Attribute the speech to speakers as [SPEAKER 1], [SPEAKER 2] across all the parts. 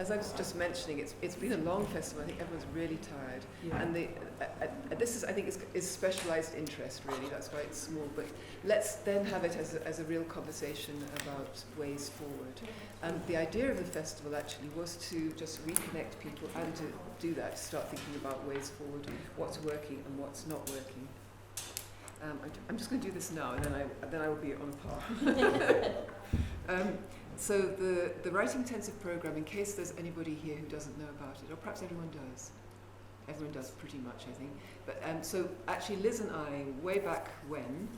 [SPEAKER 1] as I was just mentioning, it's been a long festival. I think everyone's really tired, and this is, I think, is specialised interest really. That's why it's small. But let's then have it as a real conversation about ways forward. And the idea of the festival actually was to just reconnect people and to do that, to start thinking about ways forward, what's working and what's not working. I'm just going to do this now, and then I will be on par. So the writing intensive program, in case there's anybody here who doesn't know about it, or perhaps everyone does. Everyone does pretty much, I think. But so actually Liz and I, way back when?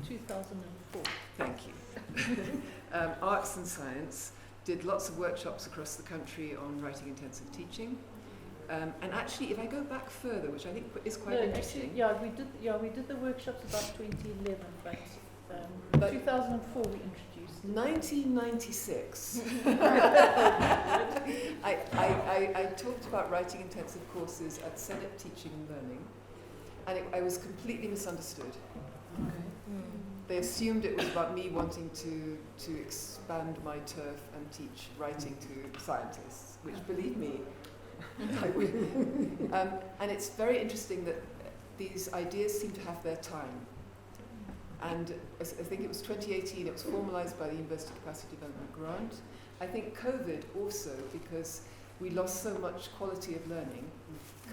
[SPEAKER 2] 2004.
[SPEAKER 1] Thank you. Arts and Science did lots of workshops across the country on writing intensive teaching. And actually, if I go back further, which I think is quite interesting.
[SPEAKER 2] Actually, we did the workshops about 2011, but 2004 we introduced.
[SPEAKER 1] 1996. I talked about writing intensive courses at Senate Teaching and Learning, and I was completely misunderstood.
[SPEAKER 2] Okay.
[SPEAKER 1] They assumed it was about me wanting to expand my turf and teach writing to scientists, which, believe me, I would. And it's very interesting that these ideas seem to have their time. And I think it was 2018, it was formalised by the University Capacity Development Grant. I think COVID also, because we lost so much quality of learning,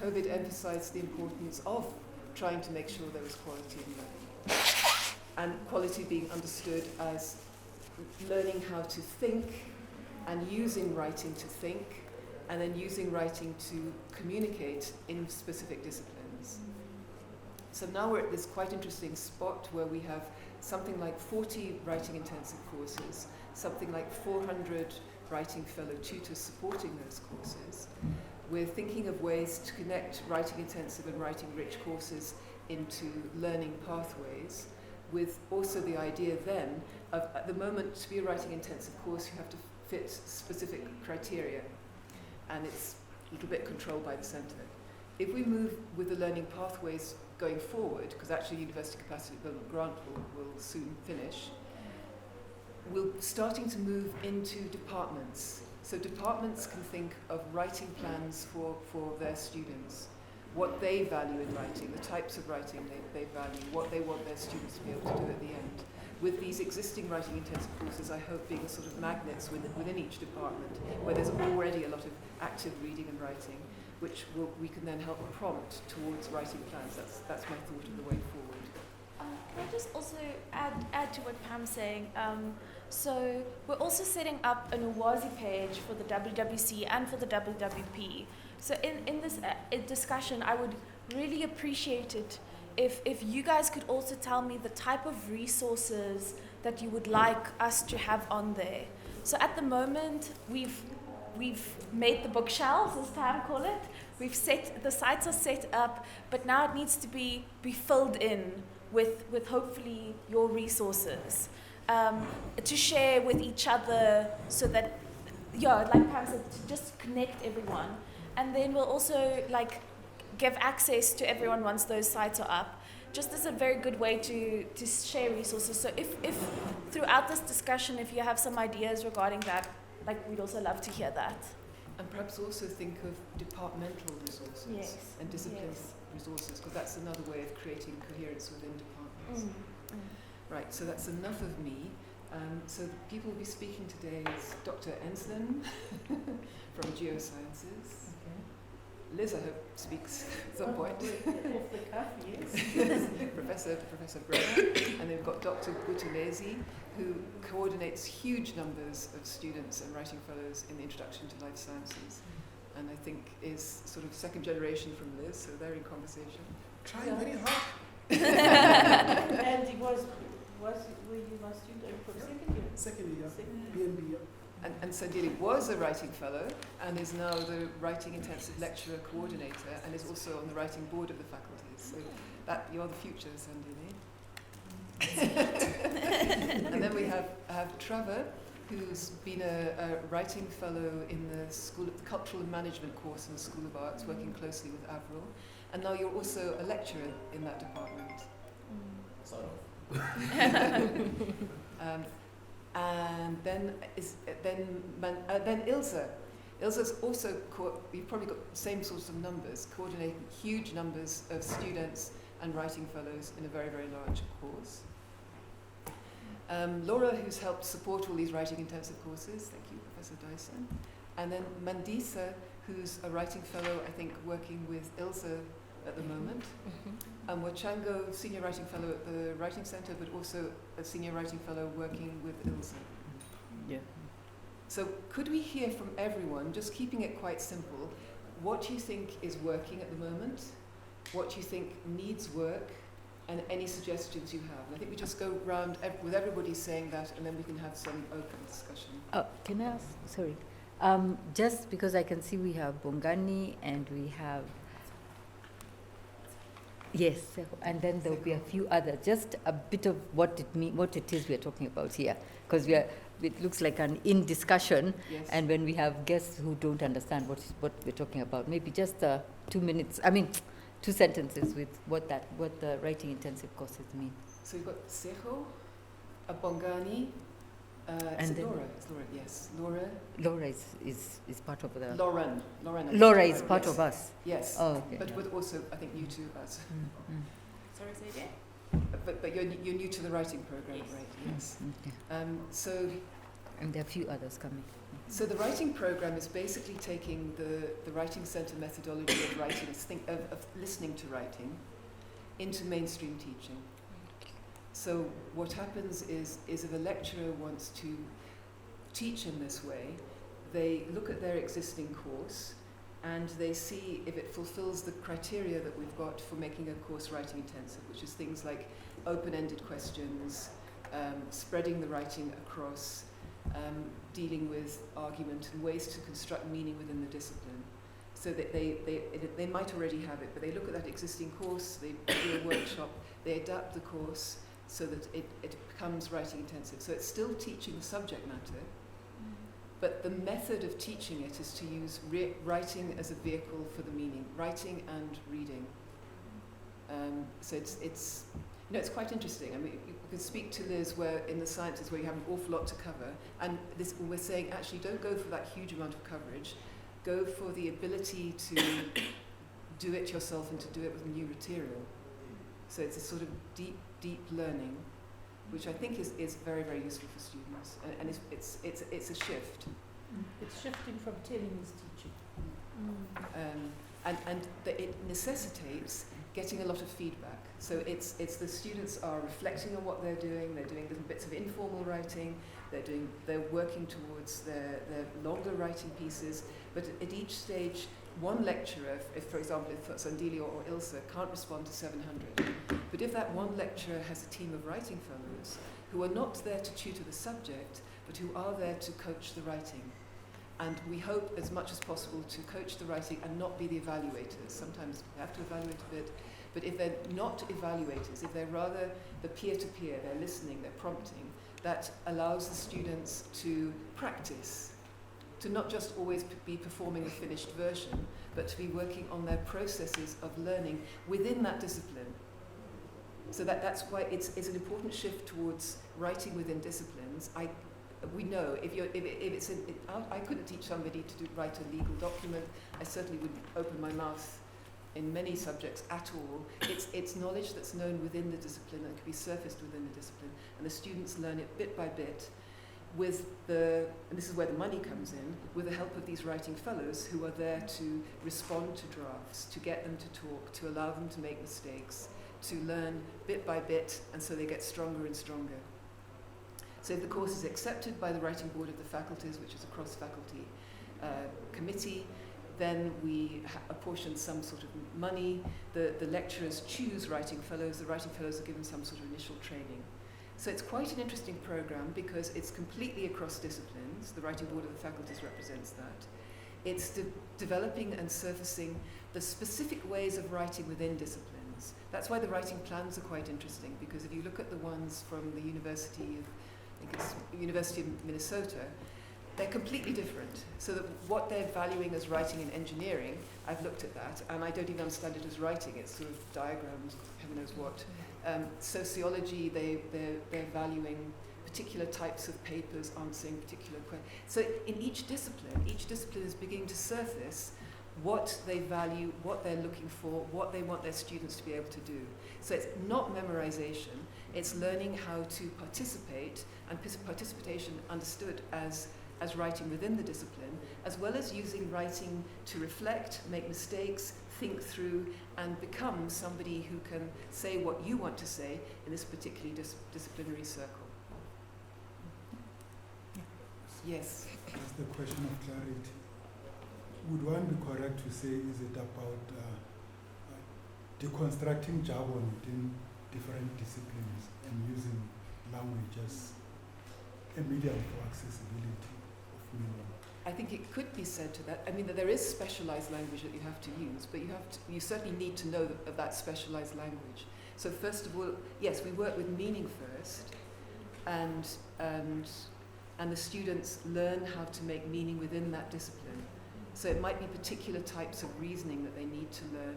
[SPEAKER 1] COVID emphasised the importance of trying to make sure there was quality in learning. And quality being understood as learning how to think and using writing to think, and then using writing to communicate in specific disciplines. So now we're at this quite interesting spot where we have something like 40 writing intensive courses, something like 400 writing fellow tutors supporting those courses. We're thinking of ways to connect writing intensive and writing rich courses into learning pathways, with also the idea then of, at the moment, to be a writing intensive course you have to fit specific criteria, and it's a little bit controlled by the centre. If we move with the learning pathways going forward, because actually University Capacity Development Grant will soon finish, we're starting to move into departments. So departments can think of writing plans for their students, what they value in writing, the types of writing they value, what they want their students to be able to do at the end. With these existing writing intensive courses, I hope being sort of magnets within each department, where there's already a lot of active reading and writing, which we can then help prompt towards writing plans. That's my thought of the way forward.
[SPEAKER 3] Can I just also add to what Pam's saying? So we're also setting up an Uwazi page for the WWC and for the WWP. So in this discussion, I would really appreciate it if you guys could also tell me the type of resources that you would like us to have on there. So at the moment, we've made the bookshelves, as Pam call it. The sites are set up, but now it needs to be filled in with hopefully your resources to share with each other, so that, like Pam said, to just connect everyone. And then we'll also give access to everyone once those sites are up, just as a very good way to share resources. So if throughout this discussion, if you have some ideas regarding that, we'd also love to hear that.
[SPEAKER 1] And perhaps also think of departmental resources and discipline resources, because that's another way of creating coherence within departments. Right, so that's enough of me. So the people who will be speaking today is Dr. Enslin from Geosciences. Liz, I hope, speaks at some point.
[SPEAKER 2] Off the cuff, yes.
[SPEAKER 1] Professor Brenner. And then we've got Dr. Buthelezi, who coordinates huge numbers of students and writing fellows in the Introduction to Life Sciences. And I think is sort of second generation from Liz, so they're in conversation.
[SPEAKER 4] Trying very hard.
[SPEAKER 2] And he were you my student from second year?
[SPEAKER 4] Second year, BNB.
[SPEAKER 1] And Sandile was a writing fellow and is now the writing intensive lecturer coordinator and is also on the writing board of the faculties. So that you're the future, Sandile. And then we have Traver, who's been a writing fellow in the Cultural and Management course in the School of Arts, working closely with Avril. And now you're also a lecturer in that department.
[SPEAKER 4] Sort of.
[SPEAKER 1] And then Ilse. Ilse's also, you've probably got the same sorts of numbers, coordinating huge numbers of students and writing fellows in a very, very large course. Laura, who's helped support all these writing intensive courses, thank you, Professor Dyson. And then Mandisa, who's a writing fellow, I think, working with Ilse at the moment. And Wacango, senior writing fellow at the Writing Centre, but also a senior writing fellow working with Ilse.
[SPEAKER 5] Yeah.
[SPEAKER 1] So could we hear from everyone, just keeping it quite simple, what you think is working at the moment, what you think needs work, and any suggestions you have? And I think we just go round with everybody saying that, and then we can have some open discussion.
[SPEAKER 5] Can I ask? Sorry. Just because I can see we have Bongani and we have... Yes, and then there will be a few others. Just a bit of what it is we are talking about here, because it looks like an in-discussion,
[SPEAKER 1] Yes.
[SPEAKER 5] and when we have guests who don't understand what we're talking about, maybe just 2 minutes, 2 sentences with what the writing intensive courses mean.
[SPEAKER 1] So you've got Sejo, a Bongani,
[SPEAKER 5] And then-
[SPEAKER 1] Laura. It's Laura, yes.
[SPEAKER 5] Laura is part of the...
[SPEAKER 1] Lauren.
[SPEAKER 5] Laura is part
[SPEAKER 1] yes.
[SPEAKER 5] of us.
[SPEAKER 1] Yes.
[SPEAKER 5] Oh, okay.
[SPEAKER 1] But with also, I think, new to us.
[SPEAKER 3] Sorry, say again?
[SPEAKER 1] But you're new to the writing program,
[SPEAKER 3] Yes.
[SPEAKER 1] right? Yes.
[SPEAKER 5] Okay.
[SPEAKER 1] So
[SPEAKER 5] And there are a few others coming.
[SPEAKER 1] So the writing program is basically taking the Writing Centre methodology of writing, of listening to writing, into mainstream teaching. So what happens is if a lecturer wants to teach in this way, they look at their existing course and they see if it fulfills the criteria that we've got for making a course writing intensive, which is things like open-ended questions, spreading the writing across, dealing with argument and ways to construct meaning within the discipline. So that they might already have it, but they look at that existing course, they do a workshop, they adapt the course so that it becomes writing intensive. So it's still teaching the subject matter, but the method of teaching it is to use writing as a vehicle for the meaning, writing and reading. So it's quite interesting. I mean, you can speak to Liz where in the sciences where you have an awful lot to cover, and we're saying actually don't go for that huge amount of coverage, go for the ability to do it yourself and to do it with new material. So it's a sort of deep learning, which I think is very, very useful for students, and it's a shift.
[SPEAKER 2] It's shifting from telling is teaching.
[SPEAKER 1] It necessitates getting a lot of feedback. So it's the students are reflecting on what they're doing little bits of informal writing, they're working towards their longer writing pieces, but at each stage, one lecturer, if for example, if Sandile or Ilse can't respond to 700, but if that one lecturer has a team of writing fellows who are not there to tutor the subject, but who are there to coach the writing, and we hope as much as possible to coach the writing and not be the evaluators. Sometimes we have to evaluate a bit, but if they're not evaluators, if they're rather the peer-to-peer, they're listening, they're prompting, that allows the students to practice, to not just always be performing a finished version, but to be working on their processes of learning within that discipline. So that's why it's an important shift towards writing within disciplines. We know I couldn't teach somebody to write a legal document. I certainly wouldn't open my mouth in many subjects at all. It's knowledge that's known within the discipline and can be surfaced within the discipline, and the students learn it bit by bit with and this is where the money comes in, with the help of these writing fellows who are there to respond to drafts, to get them to talk, to allow them to make mistakes, to learn bit by bit, and so they get stronger and stronger. So if the course is accepted by the writing board of the faculties, which is a cross-faculty committee, then we apportion some sort of money. The lecturers choose writing fellows. The writing fellows are given some sort of initial training. So it's quite an interesting program because it's completely across disciplines. The writing board of the faculties represents that. It's developing and surfacing the specific ways of writing within disciplines. That's why the writing plans are quite interesting, because if you look at the ones from the University of Minnesota, they're completely different. So that what they're valuing as writing in engineering, I've looked at that, and I don't even understand it as writing. It's sort of diagrams, heaven knows what. Sociology, they're valuing particular types of papers answering particular questions. So in each discipline is beginning to surface what they value, what they're looking for, what they want their students to be able to do. So it's not memorization, it's learning how to participate, and participation understood as writing within the discipline, as well as using writing to reflect, make mistakes, think through, and become somebody who can say what you want to say in this particularly disciplinary circle. Yes?
[SPEAKER 6] Just a question of clarity. Would one be correct to say, is it about deconstructing jargon within different disciplines and using language as a medium for accessibility of meaning?
[SPEAKER 1] I think it could be said to that. I mean, that there is specialized language that you have to use, but you certainly need to know of that specialized language. So first of all, yes, we work with meaning first, and the students learn how to make meaning within that discipline. So it might be particular types of reasoning that they need to learn.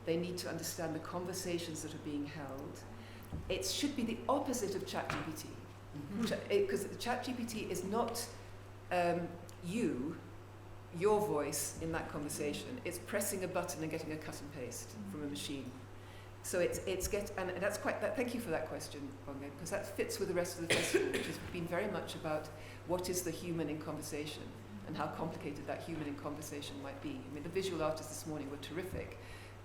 [SPEAKER 1] They need to understand the conversations that are being held. It should be the opposite of ChatGPT, because ChatGPT is not your voice in that conversation. It's pressing a button and getting a cut and paste from a machine. So and that's quite. Thank you for that question, Bongo, because that fits with the rest of the festival, which has been very much about what is the human in conversation and how complicated that human in conversation might be. I mean, the visual artists this morning were terrific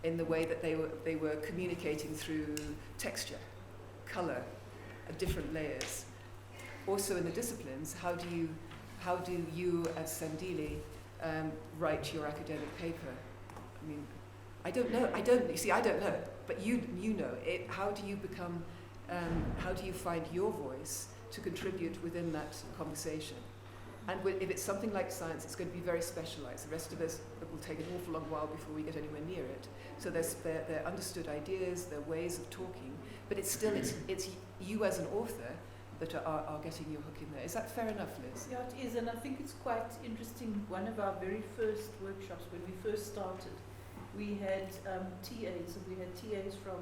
[SPEAKER 1] in the way that they were communicating through texture, color, different layers. Also in the disciplines, how do you as Sandile write your academic paper? I mean, I don't know. I don't know. But you know it. How do you become? How do you find your voice to contribute within that conversation? And if it's something like science, it's going to be very specialized. The rest of us, it will take an awful long while before we get anywhere near it. So they're understood ideas, they're ways of talking, but it's still it's you as an author that are getting your hook in there. Is that fair enough, Liz?
[SPEAKER 2] Yeah, it is, and I think it's quite interesting. One of our very first workshops, when we first started, we had TAs, and we had TAs from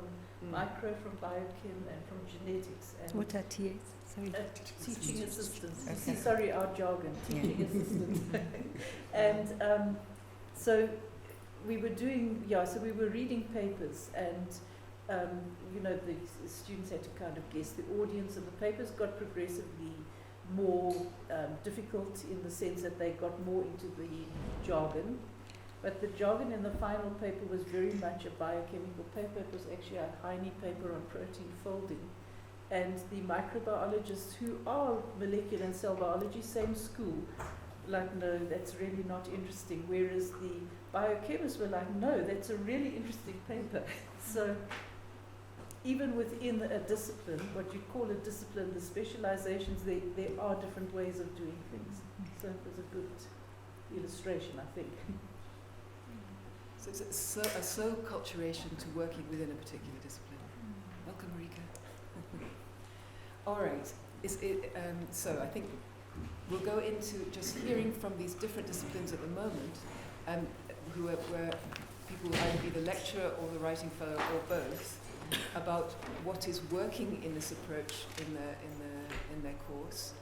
[SPEAKER 2] micro, from biochem, and from genetics. And
[SPEAKER 5] what are TAs? Sorry.
[SPEAKER 2] Teaching assistants.
[SPEAKER 5] Okay.
[SPEAKER 2] Sorry, our jargon. Teaching assistants. And so we were doing, so we were reading papers, and the students had to kind of guess the audience, and the papers got progressively more difficult in the sense that they got more into the jargon. But the jargon in the final paper was very much a biochemical paper. It was actually a Heine paper on protein folding. And the microbiologists who are molecular and cell biology, same school, like, no, that's really not interesting. Whereas the biochemists were like, no, that's a really interesting paper. So even within a discipline, what you call a discipline, the specializations, there are different ways of doing things. So it was a good illustration, I think.
[SPEAKER 1] So it's a slow acculturation to working within a particular discipline. Welcome, Marika. All right. So I think we'll go into just hearing from these different disciplines at the moment, where people will either be the lecturer or the writing fellow or both, about what is working in this approach in their course,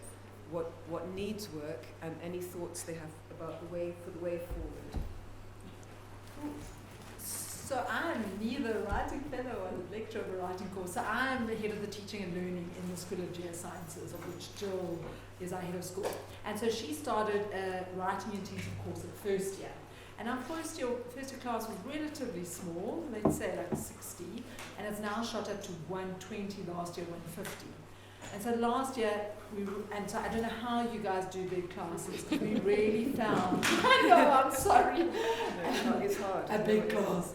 [SPEAKER 1] what needs work, and any thoughts they have about the way forward.
[SPEAKER 7] So I'm neither a writing fellow or a lecturer of a writing course. So I'm the head of the teaching and learning in the School of Geosciences, of which Jill is our head of school. And so she started a writing intensive course at first year. And our first year class was relatively small, let's say like 60, and it's now shot up to 120, last year 150. And so last year, so I don't know how you guys do big classes, because we really found, I know, I'm sorry.
[SPEAKER 1] No, it's hard.
[SPEAKER 7] A big class.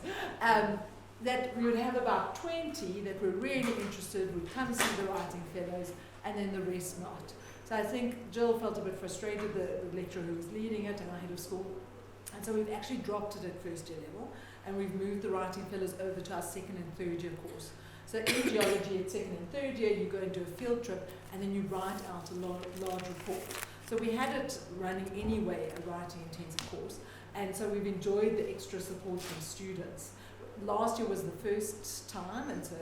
[SPEAKER 7] That we would have about 20 that were really interested, would come see the writing fellows, and then the rest not. So I think Jill felt a bit frustrated, the lecturer who was leading it, and our head of school. And so we've actually dropped it at first year level, and we've moved the writing fellows over to our second and third year course. So in geology at second and third year, you go and do a field trip, and then you write out a large report. So we had it running anyway, a writing intensive course, and so we've enjoyed the extra support from students. Last year was the first time, and so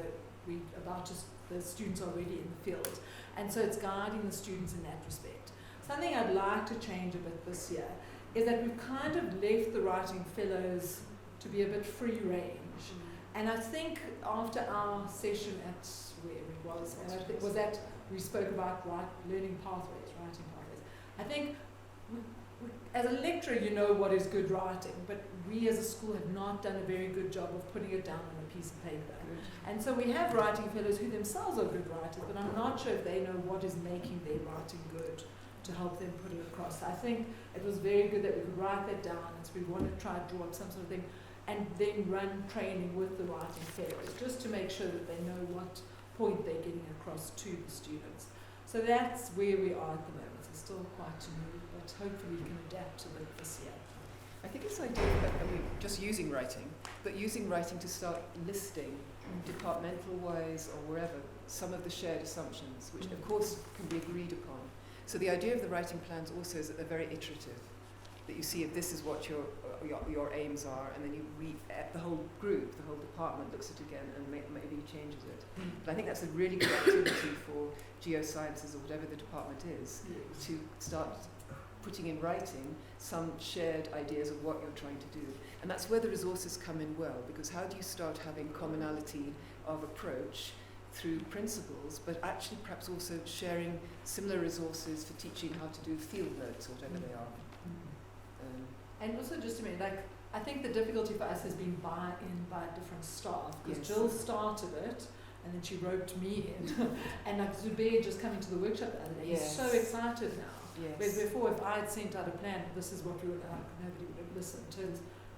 [SPEAKER 7] we're about to the students already in the field. And so it's guiding the students in that respect. Something I'd like to change a bit this year is that we've kind of left the writing fellows to be a bit free range. And I think after our session at wherever it was, and I think was that we spoke about learning pathways, writing pathways. I think as a lecturer, you know what is good writing, but we as a school have not done a very good job of putting it down on a piece of paper. And so we have writing fellows who themselves are good writers, but I'm not sure if they know what is making their writing good to help them put it across. I think it was very good that we could write that down, and so we want to try to draw up some sort of thing, and then run training with the writing fellows, just to make sure that they know what point they're getting across to the students. So that's where we are at the moment. It's still quite new, but hopefully we can adapt to it this year.
[SPEAKER 1] I think it's ideal that, just using writing, but using writing to start listing, departmental-wise or wherever, some of the shared assumptions, which of course can be agreed upon. So the idea of the writing plans also is that they're very iterative, that you see if this is what your aims are, and then the whole group, the whole department looks at it again and maybe changes it. But I think that's a really good activity for Geosciences or whatever the department is, to start putting in writing some shared ideas of what you're trying to do. And that's where the resources come in well, because how do you start having commonality of approach through principles, but actually perhaps also sharing similar resources for teaching how to do field notes or whatever they are.
[SPEAKER 7] And also just to mention, I think the difficulty for us has been buy-in by different staff, because
[SPEAKER 1] Yes.
[SPEAKER 7] Jill started it, and then she roped me in. And like Zubair just coming to the workshop the other day, he's so excited now. Whereas before, if I had sent out a plan, this is what we would like, nobody would have listened.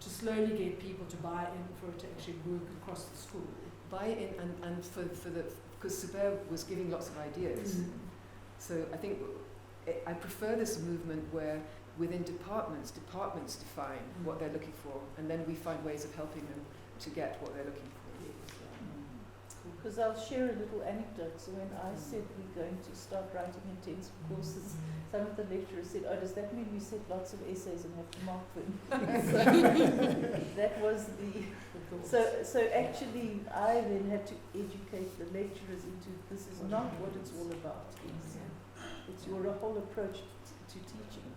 [SPEAKER 7] To slowly get people to buy in for it to actually work across the school.
[SPEAKER 1] Buy in and because Zubair was giving lots of ideas. So I think I prefer this movement where within departments define what they're looking for, and then we find ways of helping them to get what they're looking for.
[SPEAKER 2] Because I'll share a little anecdote. So when I said we're going to start writing intensive courses, some of the lecturers said, "Oh, does that mean you set lots of essays and have to mark them?" So that was the. So actually, I then had to educate the lecturers into this is not what it's all about. It's your whole approach to teaching.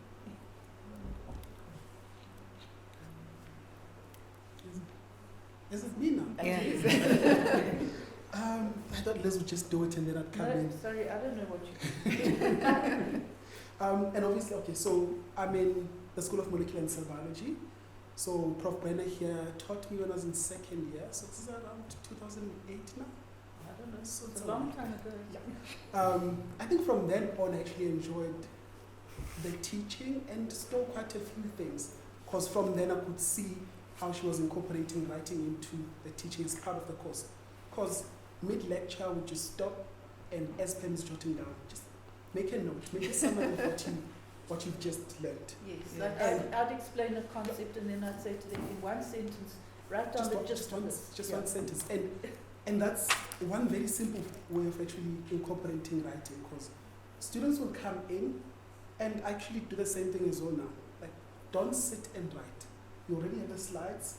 [SPEAKER 4] Is it me now?
[SPEAKER 5] Yeah.
[SPEAKER 4] I thought Liz would just do it and then I'd come in.
[SPEAKER 2] Sorry, I don't know what you
[SPEAKER 4] And obviously, okay, so I'm in the School of Molecular and Cell Biology. So Prof. Brenner here taught me when I was in second year. So this is around 2008 now.
[SPEAKER 2] I don't know.
[SPEAKER 4] So
[SPEAKER 2] It's a long time ago.
[SPEAKER 4] Yeah. I think from then on I actually enjoyed the teaching and still quite a few things. Because from then I could see how she was incorporating writing into the teaching as part of the course. Because mid-lecture we just stop and as Pam is jotting down, just make a note, make a summary of what you've just learned.
[SPEAKER 2] Yes,
[SPEAKER 1] Yeah.
[SPEAKER 2] like I'd explain a concept and then I'd say to them in one sentence, write down the gist of this.
[SPEAKER 4] Just one sentence. And that's one very simple way of actually incorporating writing, because students will come in and actually do the same thing as well now. Like, don't sit and write. You already have the slides.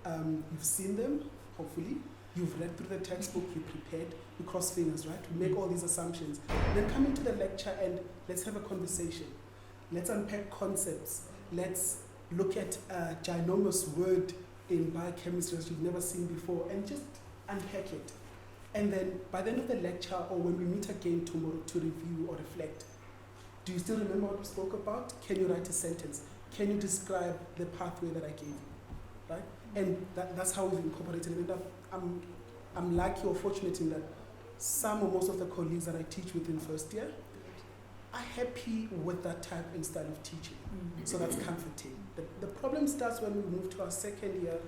[SPEAKER 4] You've seen them, hopefully. You've read through the textbook, you prepared, you cross fingers, right? We make all these assumptions. Then come into the lecture and let's have a conversation. Let's unpack concepts. Let's look at a ginormous word in biochemistry that you've never seen before and just unpack it. And then by the end of the lecture or when we meet again tomorrow to review or reflect, do you still remember what we spoke about? Can you write a sentence? Can you describe the pathway that I gave you, right? And that's how we've incorporated it. And I'm lucky or fortunate in that some or most of the colleagues that I teach with in first year are happy with that type and style of teaching. So that's comforting. The problem starts when we move to our second year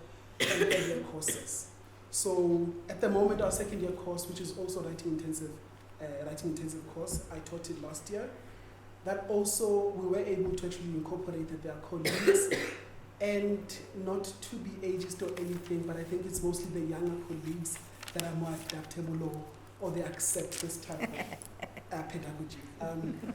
[SPEAKER 4] and third year courses. So at the moment, our second year course, which is also writing intensive course, I taught it last year. That also, we were able to actually incorporate that there are colleagues, and not to be ageist or anything, but I think it's mostly the younger colleagues that are more adaptable or they accept this type of pedagogy.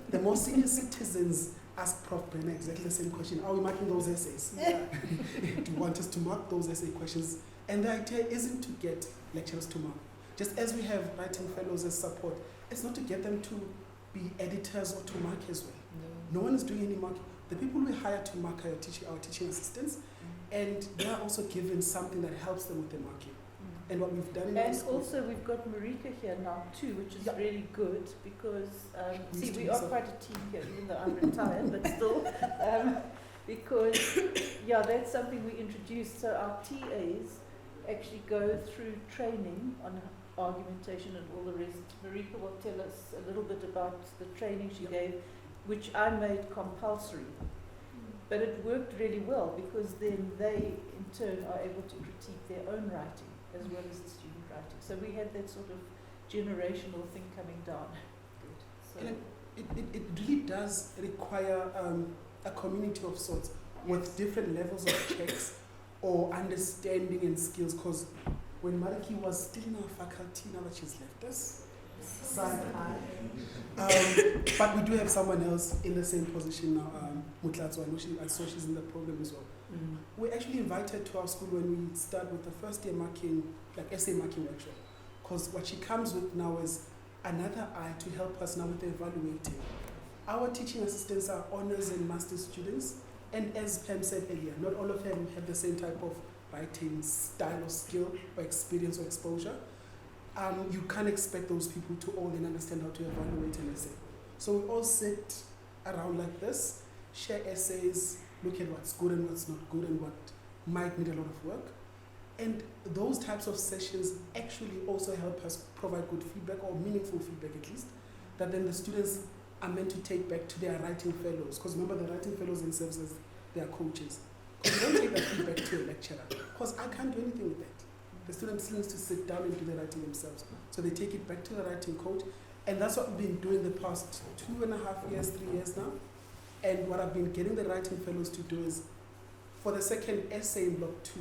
[SPEAKER 4] The more senior citizens ask Prof. Brenner exactly the same question. Are we marking those essays? Do you want us to mark those essay questions? And the idea isn't to get lecturers to mark, just as we have writing fellows as support, it's not to get them to be editors or to mark as well. No one is doing any marking. The people we hire to mark are our teaching assistants, and they are also given something that helps them with the marking. And what we've done in
[SPEAKER 2] And
[SPEAKER 4] school,
[SPEAKER 2] also we've got Marika here now too, which is really good because,
[SPEAKER 4] We
[SPEAKER 2] we are quite a team here, even though I'm retired, but still, because, that's something we introduced. So our TAs actually go through training on argumentation and all the rest. Marika will tell us a little bit about the training she gave, which I made compulsory. But it worked really well because then they, in turn, are able to critique their own writing as well as the student writing. So we had that sort of generational thing coming down. Good. So
[SPEAKER 4] and it really does require a community of sorts with different levels of checks or understanding and skills. Because when Mariki was still in our faculty, now that she's left us, but we do have someone else in the same position now, Mutlatso. I saw she's in the program as well. We actually invited to our school when we start with the first year marking, like essay marking workshop. Because what she comes with now is another eye to help us now with the evaluating. Our teaching assistants are honors and master's students, and as Pam said earlier, not all of them have the same type of writing style or skill or experience or exposure. You can't expect those people to all then understand how to evaluate an essay. So we all sit around like this, share essays, look at what's good and what's not good and what might need a lot of work. And those types of sessions actually also help us provide good feedback, or meaningful feedback at least, that then the students are meant to take back to their writing fellows. Because remember, the writing fellows themselves as their coaches. Because don't take that feedback to a lecturer, because I can't do anything with that. The student still needs to sit down and do the writing themselves. So they take it back to the writing coach. And that's what we've been doing the past 2.5 years, 3 years now. And what I've been getting the writing fellows to do is, for the second essay in block 2,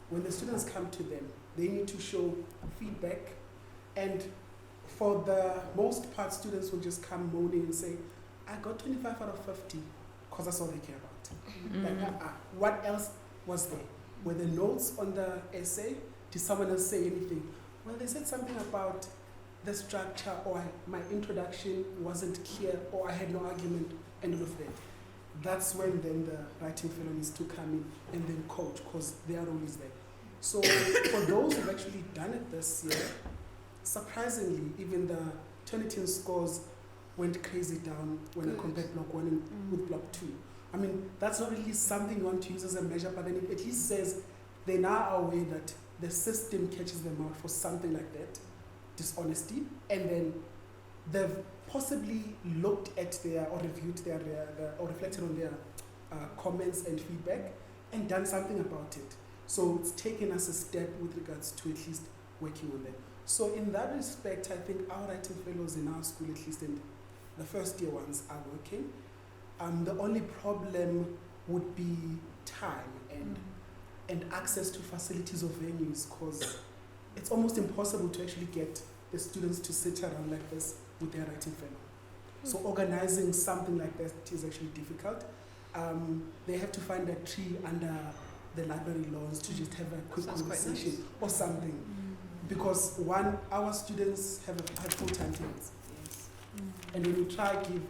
[SPEAKER 4] when the students come to them, they need to show feedback. And for the most part, students will just come moaning and say, I got 25 out of 50, because that's all they care about. Like, what else was there? Were the notes on the essay? Did someone else say anything? Well, they said something about the structure, or my introduction wasn't clear, or I had no argument, and all of that. That's when then the writing fellow needs to come in and then coach, because their role is there. So for those who've actually done it this year, surprisingly, even the Turnitin scores went crazy down when I compared block 1 with block 2. I mean, that's not really something you want to use as a measure, but then it at least says they now are aware that the system catches them out for something like that, dishonesty, and then they've possibly looked at their, or reviewed their or reflected on their comments and feedback and done something about it. So it's taken us a step with regards to at least working on that. So in that respect, I think our writing fellows in our school, at least in the first year ones, are working. The only problem would be time and access to facilities or venues, because it's almost impossible to actually get the students to sit around like this with their writing fellow. So organizing something like that is actually difficult. They have to find a tree under the library lawns to just have a quick conversation or something. Because our students have full-time tables.
[SPEAKER 1] Yes.
[SPEAKER 4] And when you try to give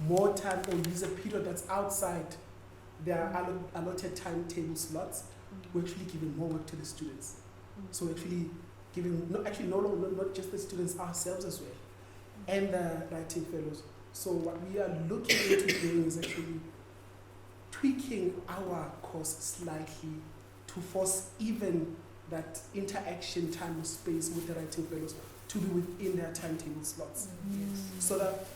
[SPEAKER 4] more time or use a period that's outside their allotted timetable slots, we're actually giving more work to the students. So actually giving, not just the students, ourselves as well, and the writing fellows. So what we are looking into doing is actually tweaking our course slightly to force even that interaction time or space with the writing fellows to be within their timetable slots. So that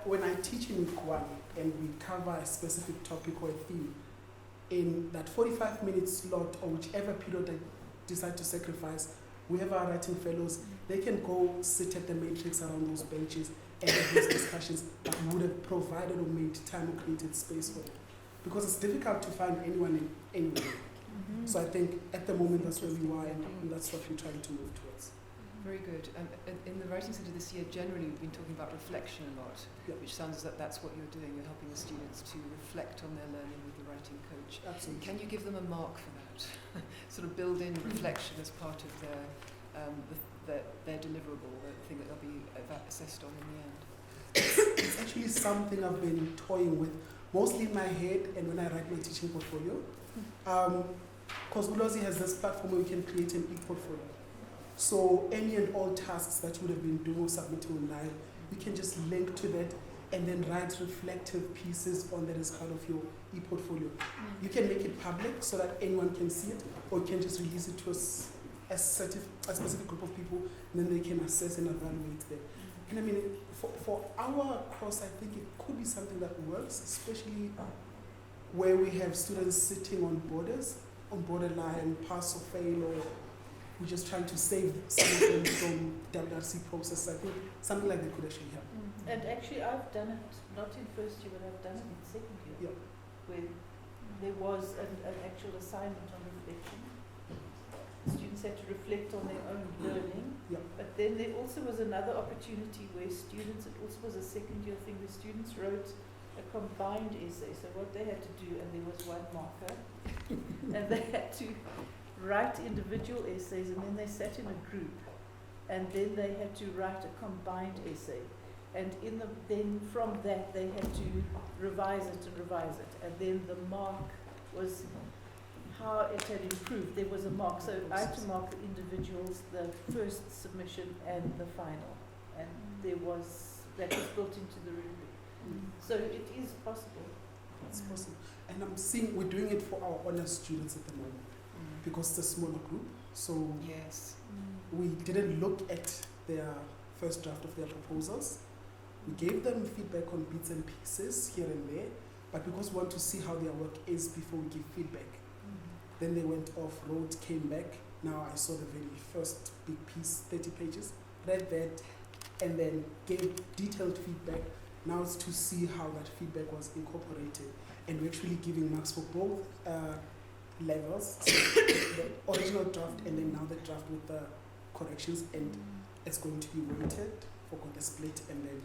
[SPEAKER 4] when I teach in week 1 and we cover a specific topic or a theme, in that 45-minute slot or whichever period I decide to sacrifice, we have our writing fellows. They can go sit at the matrix around those benches and have those discussions that we would have provided or made time or created space for them. Because it's difficult to find anyone anywhere. So I think at the moment that's where we are, and that's what we're trying to move towards.
[SPEAKER 1] Very good. In the Writing Centre this year, generally we've been talking about reflection a lot, which sounds as if that's what you're doing. You're helping the students to reflect on their learning with the writing coach.
[SPEAKER 4] Absolutely.
[SPEAKER 1] Can you give them a mark for that? Sort of build in reflection as part of their their deliverable, the thing that they'll be assessed on in the end?
[SPEAKER 4] It's actually something I've been toying with, mostly in my head and when I write my teaching portfolio. Because Ulwazi has this platform where we can create an e-portfolio. So any and all tasks that you would have been doing or submitting online, you can just link to that and then write reflective pieces on that as part of your e-portfolio. You can make it public so that anyone can see it, or you can just release it to a specific group of people, and then they can assess and evaluate them. And I mean, for our course, I think it could be something that works, especially where we have students sitting on borders, on borderline, pass or fail, or we're just trying to save some of them from WRC process. I think something like that could actually help.
[SPEAKER 2] And actually, I've done it, not in first year, but I've done it in second year, where there was an actual assignment on reflection. Students had to reflect on their own learning, but then there also was another opportunity where students, it also was a second year thing, where students wrote a combined essay. So what they had to do, and there was one marker, and they had to write individual essays, and then they sat in a group, and then they had to write a combined essay. And then from that they had to revise it, and then the mark was how it had improved. There was a mark, so I had to mark the individuals, the first submission and the final, and that was built into the rubric. So it is possible.
[SPEAKER 4] It's possible, and I'm seeing we're doing it for our honors students at the moment because it's a smaller group. So we didn't look at their first draft of their proposals. We gave them feedback on bits and pieces here and there, but because we want to see how their work is before we give feedback. Then they went off, wrote, came back. Now I saw the very first big piece, 30 pages, read that, and then gave detailed feedback. Now it's to see how that feedback was incorporated. And we're actually giving marks for both levels, so the original draft and then now the draft with the corrections, and it's going to be weighted for the split, and then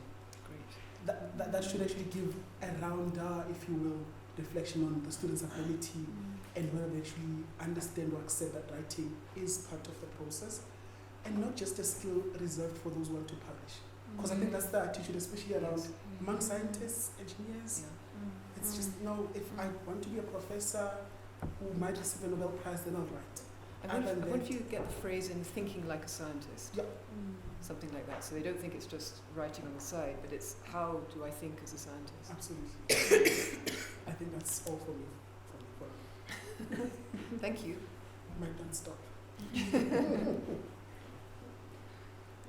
[SPEAKER 4] that should actually give a rounder, if you will, reflection on the students' ability and whether they actually understand or accept that writing is part of the process and not just a skill reserved for those who want to publish. Because I think that's the attitude, especially around among scientists, engineers. It's just, no, if I want to be a professor who might receive a Nobel Prize, then I'll write.
[SPEAKER 1] I wonder if you get the phrase in thinking like a scientist. Something like that. So they don't think it's just writing on the side, but it's how do I think as a scientist?
[SPEAKER 4] Absolutely. I think that's all for me.
[SPEAKER 1] Thank you.
[SPEAKER 4] Might not stop.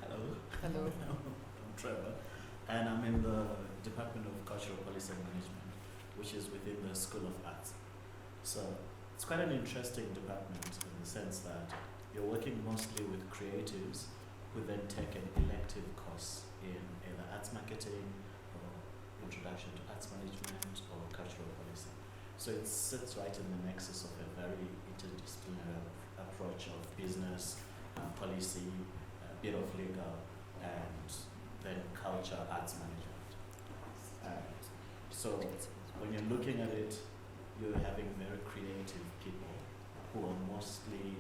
[SPEAKER 8] Hello.
[SPEAKER 1] Hello.
[SPEAKER 8] I'm Traver, and I'm in the Department of Cultural Policy and Management, which is within the School of Arts. So it's quite an interesting department in the sense that you're working mostly with creatives who then take an elective course in either arts marketing or introduction to arts management or cultural policy. So it sits right in the nexus of a very interdisciplinary approach of business, policy, a bit of legal, and then culture, arts management. So when you're looking at it, you're having very creative people who are mostly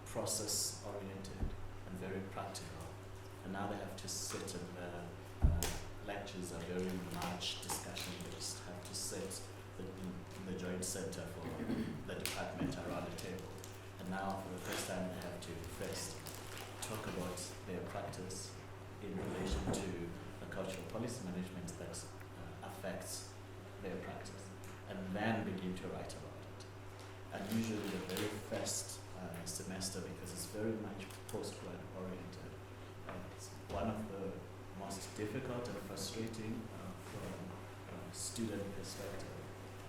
[SPEAKER 8] process oriented and very practical, and now they have to sit and lectures are very much discussion based, have to sit in the joint center for the department around the table, and now for the first time they have to first talk about their practice in relation to the cultural policy management that affects their practice, and then begin to write about it. And usually the very first semester, because it's very much postgrad oriented, it's one of the most difficult and frustrating from a student perspective,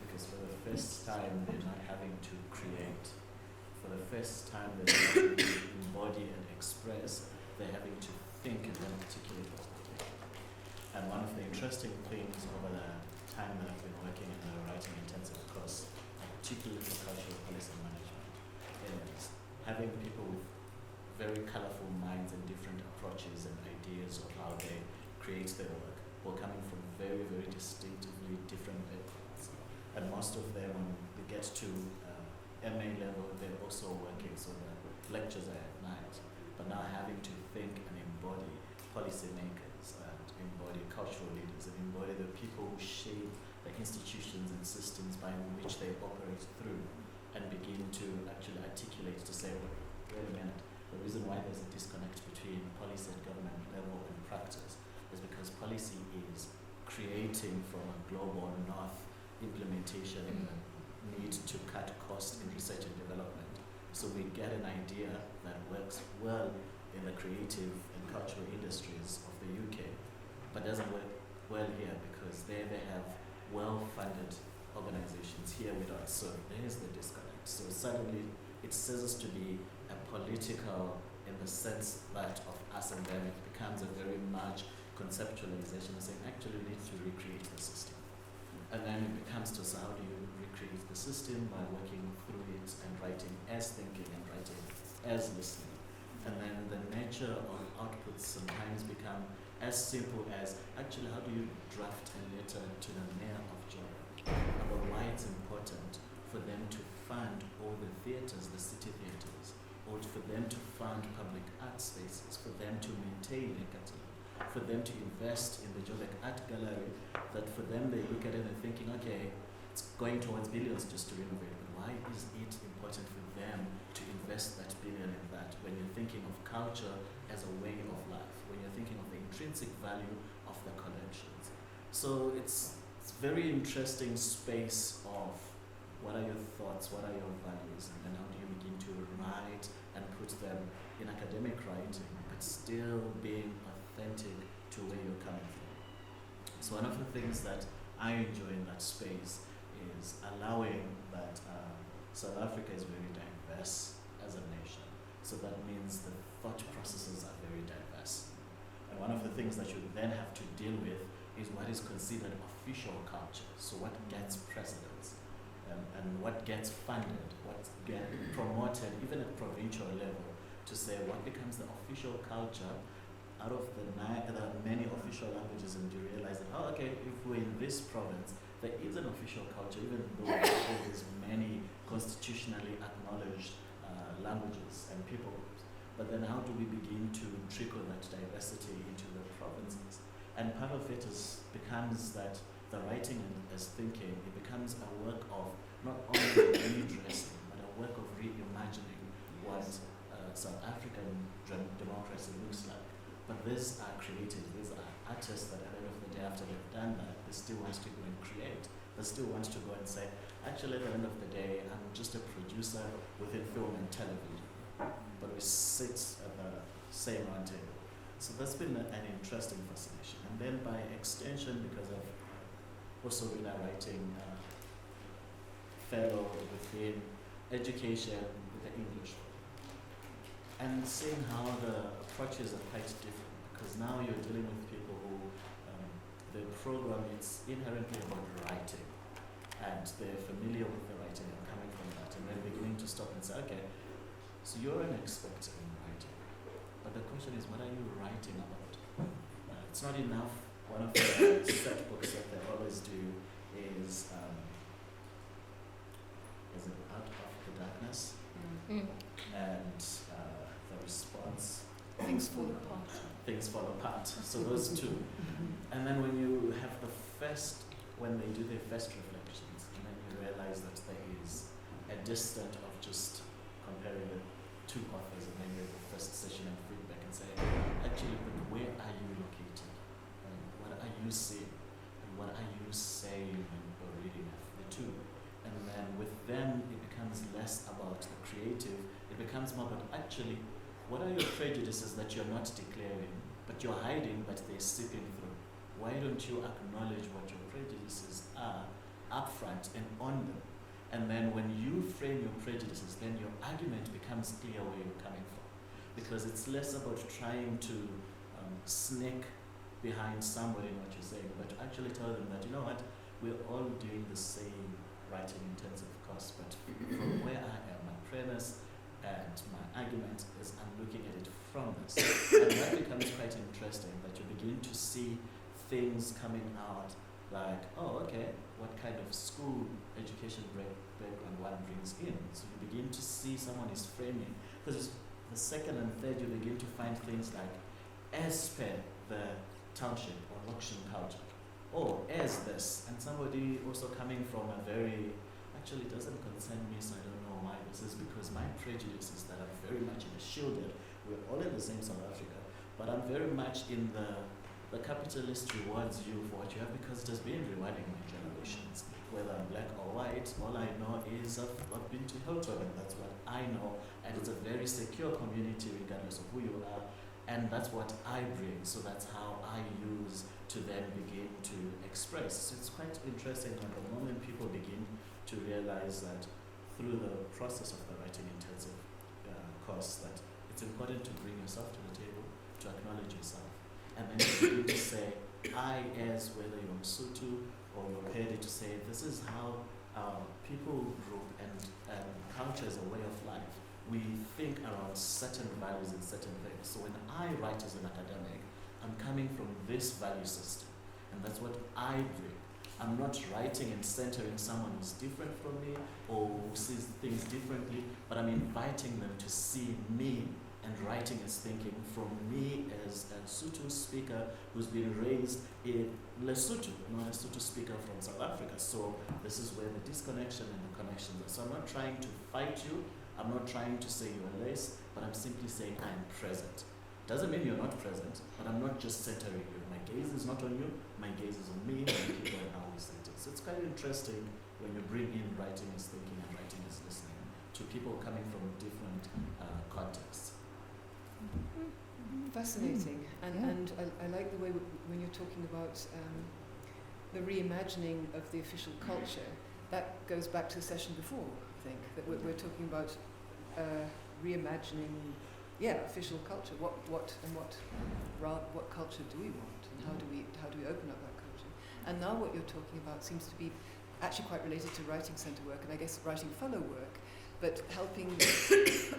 [SPEAKER 8] because for the first time they're not having to create, for the first time they're having to embody and express, they're having to think and then articulate what they think. And one of the interesting things over the time that I've been working in the writing intensive course, particularly for cultural policy management, is having people with very colorful minds and different approaches and ideas of how they create their work, who are coming from very, very distinctively different backgrounds. And most of them, when they get to MA level, they're also working, so the lectures are at night. are now having to think and embody policymakers and embody cultural leaders and embody the people who shape the institutions and systems by which they operate through, and begin to actually articulate to say, well, wait a minute, the reason why there's a disconnect between policy at government level and practice is because policy is creating from a global north implementation and the need to cut costs in research and development. So we get an idea that works well in the creative and cultural industries of the UK, but doesn't work well here because there they have well-funded organizations. Here we don't. So there's the disconnect. So suddenly it ceases to be a political in the sense that of us and them. It becomes a very much conceptualization of saying actually we need to recreate the system. And then it becomes to so how do you recreate the system by working through it and writing as thinking and writing as listening. And then the nature of outputs sometimes become as simple as actually how do you draft a letter to the mayor of Joburg about why it's important for them to fund all the theatres, the city theatres, or for them to fund public art spaces, for them to maintain a catalog, for them to invest in the Joburg Art Gallery, that for them they look at it and thinking, okay, it's going towards billions just to renovate, but why is it important for them to invest that billion in that when you're thinking of culture as a way of life, when you're thinking of the intrinsic value of the collections? So it's very interesting space of what are your thoughts, what are your values, and then how do you begin to write and put them in academic writing, but still being authentic to where you're coming from. So one of the things that I enjoy in that space is allowing that South Africa is very diverse as a nation. So that means the thought processes are very diverse. And one of the things that you then have to deal with is what is considered official culture. So what gets precedence and what gets funded, what gets promoted, even at provincial level, to say what becomes the official culture out of the many official languages, and you realize that, oh, okay, if we're in this province, there is an official culture, even though there's many constitutionally acknowledged languages and people groups. But then how do we begin to trickle that diversity into the provinces? And part of it becomes that the writing as thinking, it becomes a work of not only redressing, but a work of reimagining what South African democracy looks like. But these are creatives, these are artists that at the end of the day, after they've done that, they still want to go and create. They still want to go and say, actually at the end of the day, I'm just a producer within film and television. But we sit at the same round table. So that's been an interesting fascination. And then by extension, because I've also been a writing fellow within education with the English one, and seeing how the approaches are quite different, because now you're dealing with people who the program is inherently about writing, and they're familiar with the writing and coming from that, and then beginning to stop and say, okay, so you're an expert in writing, but the question is, what are you writing about? It's not enough. One of the set books that they always do is it Out of the Darkness? And the response,
[SPEAKER 1] Things fall apart.
[SPEAKER 8] Things Fall Apart. So those two. And then when you have when they do their first reflections, and then you realize that there is a distance of just comparing the two authors, and then you have the first session and feedback and say, actually, but where are you located? And what are you seeing? And what are you saying when you're reading the two? And then with them, it becomes less about the creative, it becomes more about actually, what are your prejudices that you're not declaring, but you're hiding, but they're seeping through? Why don't you acknowledge what your prejudices are upfront and on them? And then when you frame your prejudices, then your argument becomes clear where you're coming from. Because it's less about trying to sneak behind somebody in what you're saying, but to actually tell them that, you know what, we're all doing the same writing intensive course, but from where I am, my premise and my argument is I'm looking at it from this. And that becomes quite interesting, that you begin to see things coming out like, oh, okay, what kind of school education background one brings in. So you begin to see someone is framing, because the second and third, you begin to find things like as per the township or Lokshin culture, or as this, and somebody also coming from a very, actually doesn't concern me, so I don't know why this is, because my prejudice is that I'm very much in the shielded, we're all in the same South Africa, but I'm very much in the capitalist rewards you for what you have, because it has been rewarding my generations. Whether I'm black or white, all I know is I've been to Hilton, and that's what I know, and it's a very secure community regardless of who you are, and that's what I bring, so that's how I use to then begin to express. So it's quite interesting at the moment people begin to realize that through the process of the writing intensive course, that it's important to bring yourself to the table, to acknowledge yourself, and then you begin to say, I, as whether you're Msutu or you're Pedi, to say this is how people group and culture is a way of life. We think around certain values and certain things. So when I write as an academic, I'm coming from this value system, and that's what I bring. I'm not writing and centering someone who's different from me or who sees things differently, but I'm inviting them to see me, and writing is thinking from me as a Sotho speaker who's been raised in Lesotho, not a Sotho speaker from South Africa. So this is where the disconnection and the connection is. So I'm not trying to fight you, I'm not trying to say you're less, but I'm simply saying I'm present. Doesn't mean you're not present, but I'm not just centering you. My gaze is not on you, my gaze is on me, and people and how we center. So it's quite interesting when you bring in writing as thinking and writing as listening to people coming from different contexts.
[SPEAKER 1] Fascinating, and I like the way when you're talking about the reimagining of the official culture. That goes back to the session before, I think, that we're talking about reimagining, official culture. What culture do we want, and how do we open up that culture? And now what you're talking about seems to be actually quite related to writing centre work, and I guess writing fellow work, but helping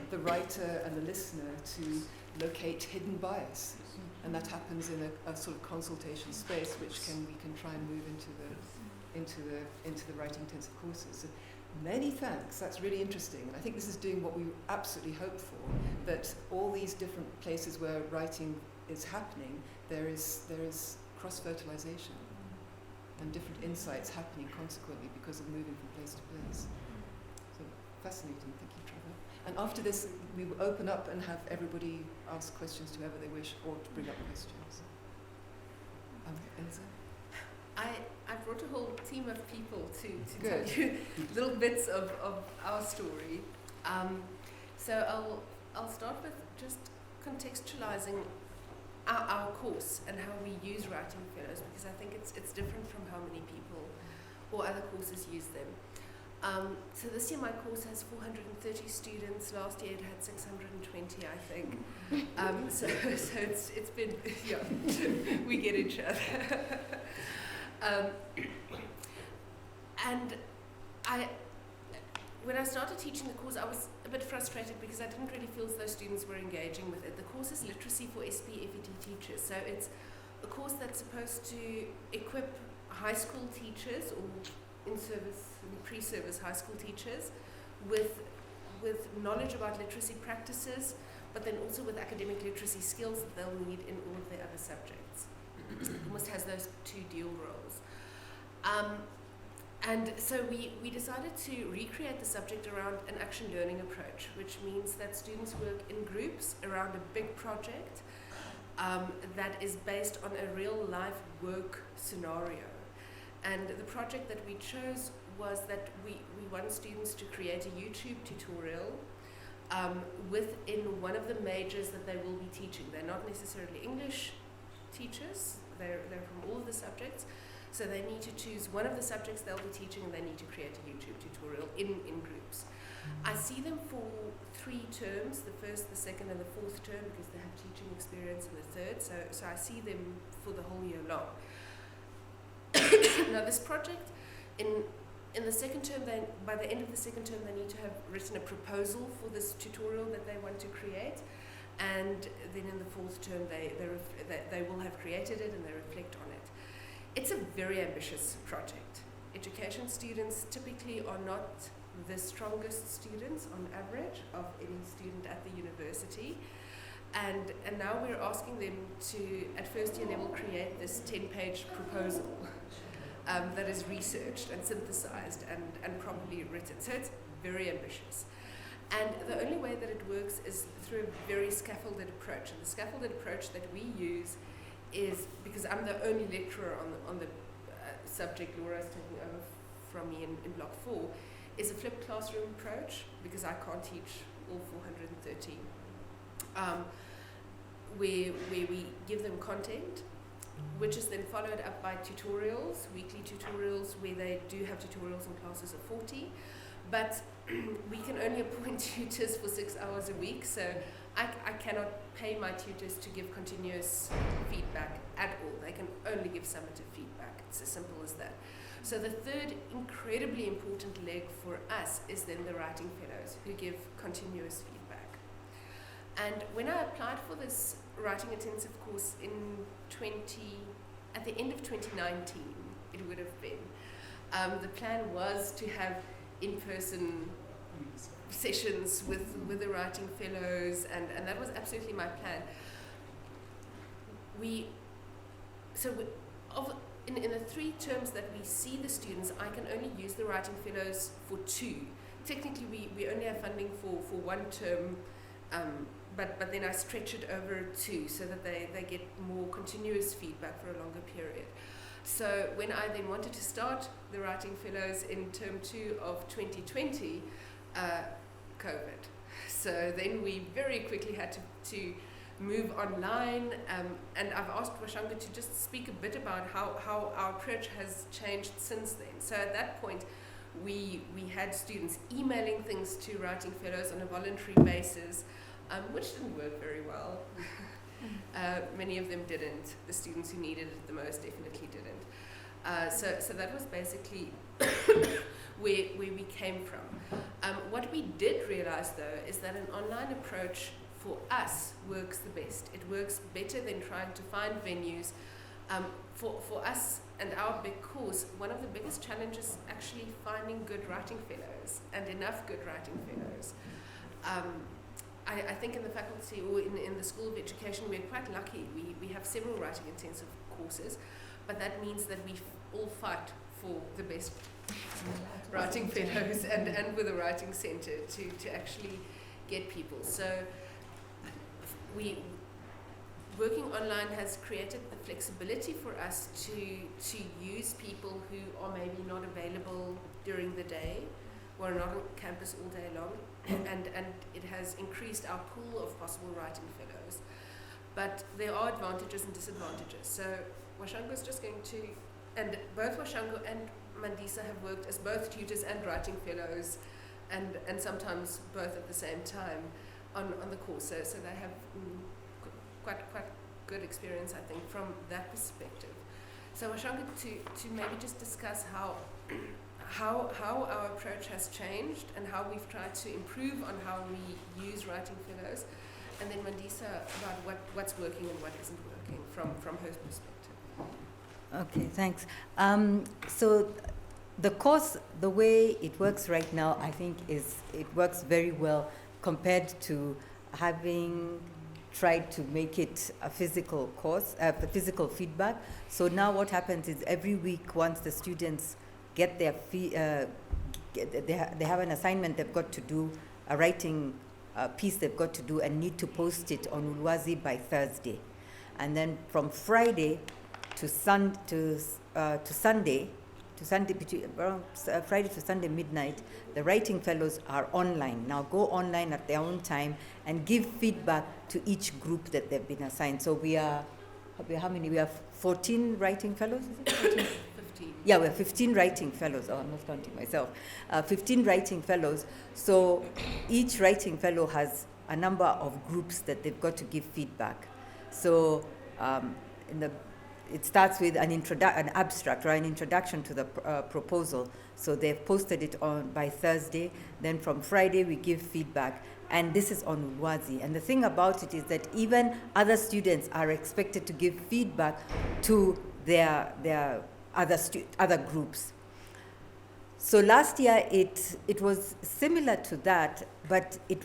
[SPEAKER 1] the writer and the listener to locate hidden bias, and that happens in a sort of consultation space, which we can try and move into the writing intensive courses. So many thanks. That's really interesting, and I think this is doing what we absolutely hope for. That all these different places where writing is happening, there is cross-fertilization and different insights happening consequently because of moving from place to place. So fascinating. Thank you, Traver. And after this, we will open up and have everybody ask questions to whoever they wish, or to bring up questions. Ilse?
[SPEAKER 9] I brought a whole team of people to tell you little bits of our story. So I'll start with just contextualizing our course and how we use writing fellows, because I think it's different from how many people or other courses use them. So this year my course has 430 students. Last year it had 620, I think. So it's been, we get each other. And when I started teaching the course, I was a bit frustrated because I didn't really feel as though students were engaging with it. The course is literacy for SP FET teachers, so it's a course that's supposed to equip high school teachers or in-service and pre-service high school teachers with knowledge about literacy practices, but then also with academic literacy skills that they'll need in all of their other subjects. It almost has those two dual roles. And so we decided to recreate the subject around an action learning approach, which means that students work in groups around a big project that is based on a real life work scenario. And the project that we chose was that we want students to create a YouTube tutorial within one of the majors that they will be teaching. They're not necessarily English teachers, they're from all of the subjects. So they need to choose one of the subjects they'll be teaching, and they need to create a YouTube tutorial in groups. I see them for 3 terms, the first, the second, and the 4th term, because they have teaching experience in the 3rd. So I see them for the whole year long. Now this project, in the 2nd term, by the end of the 2nd term, they need to have written a proposal for this tutorial that they want to create. And then in the 4th term, they will have created it and they reflect on it. It's a very ambitious project. Education students typically are not the strongest students on average of any student at the university. And now we're asking them to, at first year level, create this 10-page proposal that is researched and synthesized and properly written. So it's very ambitious. And the only way that it works is through a very scaffolded approach. And the scaffolded approach that we use is, because I'm the only lecturer on the subject, Laura's taking over from me in Block 4, is a flipped classroom approach, because I can't teach all 413. Where we give them content, which is then followed up by tutorials, weekly tutorials, where they do have tutorials in classes of 40. But we can only appoint tutors for 6 hours a week, so I cannot pay my tutors to give continuous feedback at all. They can only give summative feedback. It's as simple as that. So the third incredibly important leg for us is then the writing fellows, who give continuous feedback. And when I applied for this writing intensive course at the end of 2019, it would have been, the plan was to have in-person sessions with the writing fellows, and that was absolutely my plan. In the 3 terms that we see the students, I can only use the writing fellows for 2. Technically, we only have funding for 1 term, but then I stretch it over 2 so that they get more continuous feedback for a longer period. So when I then wanted to start the writing fellows in term 2 of 2020, COVID. So then we very quickly had to move online, and I've asked Wacango to just speak a bit about how our approach has changed since then. So at that point, we had students emailing things to writing fellows on a voluntary basis, which didn't work very well. Many of them didn't. The students who needed it the most definitely didn't. So that was basically where we came from. What we did realize, though, is that an online approach for us works the best. It works better than trying to find venues. For us and our big course, one of the biggest challenges is actually finding good writing fellows and enough good writing fellows. I think in the faculty or in the School of Education, we're quite lucky. We have several writing intensive courses, but that means that we all fight for the best writing fellows and with a writing centre to actually get people. So working online has created the flexibility for us to use people who are maybe not available during the day or are not on campus all day long, and it has increased our pool of possible writing fellows. But there are advantages and disadvantages. So Wacango is just going to, and both Wacango and Mandisa have worked as both tutors and writing fellows, and sometimes both at the same time on the course. So they have quite good experience, I think, from that perspective. So Wacango, to maybe just discuss how our approach has changed and how we've tried to improve on how we use writing fellows, and then Mandisa about what's working and what isn't working from her perspective.
[SPEAKER 5] Okay, thanks. So the course, the way it works right now, I think it works very well compared to having tried to make it a physical course, physical feedback. So now what happens is every week, once the students get their they have an assignment they've got to do, a writing piece they've got to do, and need to post it on Ulwazi by Thursday. And then from Friday to Sunday, between around Friday to Sunday midnight, the writing fellows are online. Now go online at their own time and give feedback to each group that they've been assigned. So we are how many? We have 14 writing fellows, is it? 14?
[SPEAKER 9] 15.
[SPEAKER 5] Yeah, we have 15 writing fellows. Oh, I'm not counting myself. 15 writing fellows. So each writing fellow has a number of groups that they've got to give feedback. So it starts with an abstract or an introduction to the proposal. So they've posted it on by Thursday. Then from Friday we give feedback, and this is on Ulwazi. And the thing about it is that even other students are expected to give feedback to their other groups. So last year it was similar to that, but we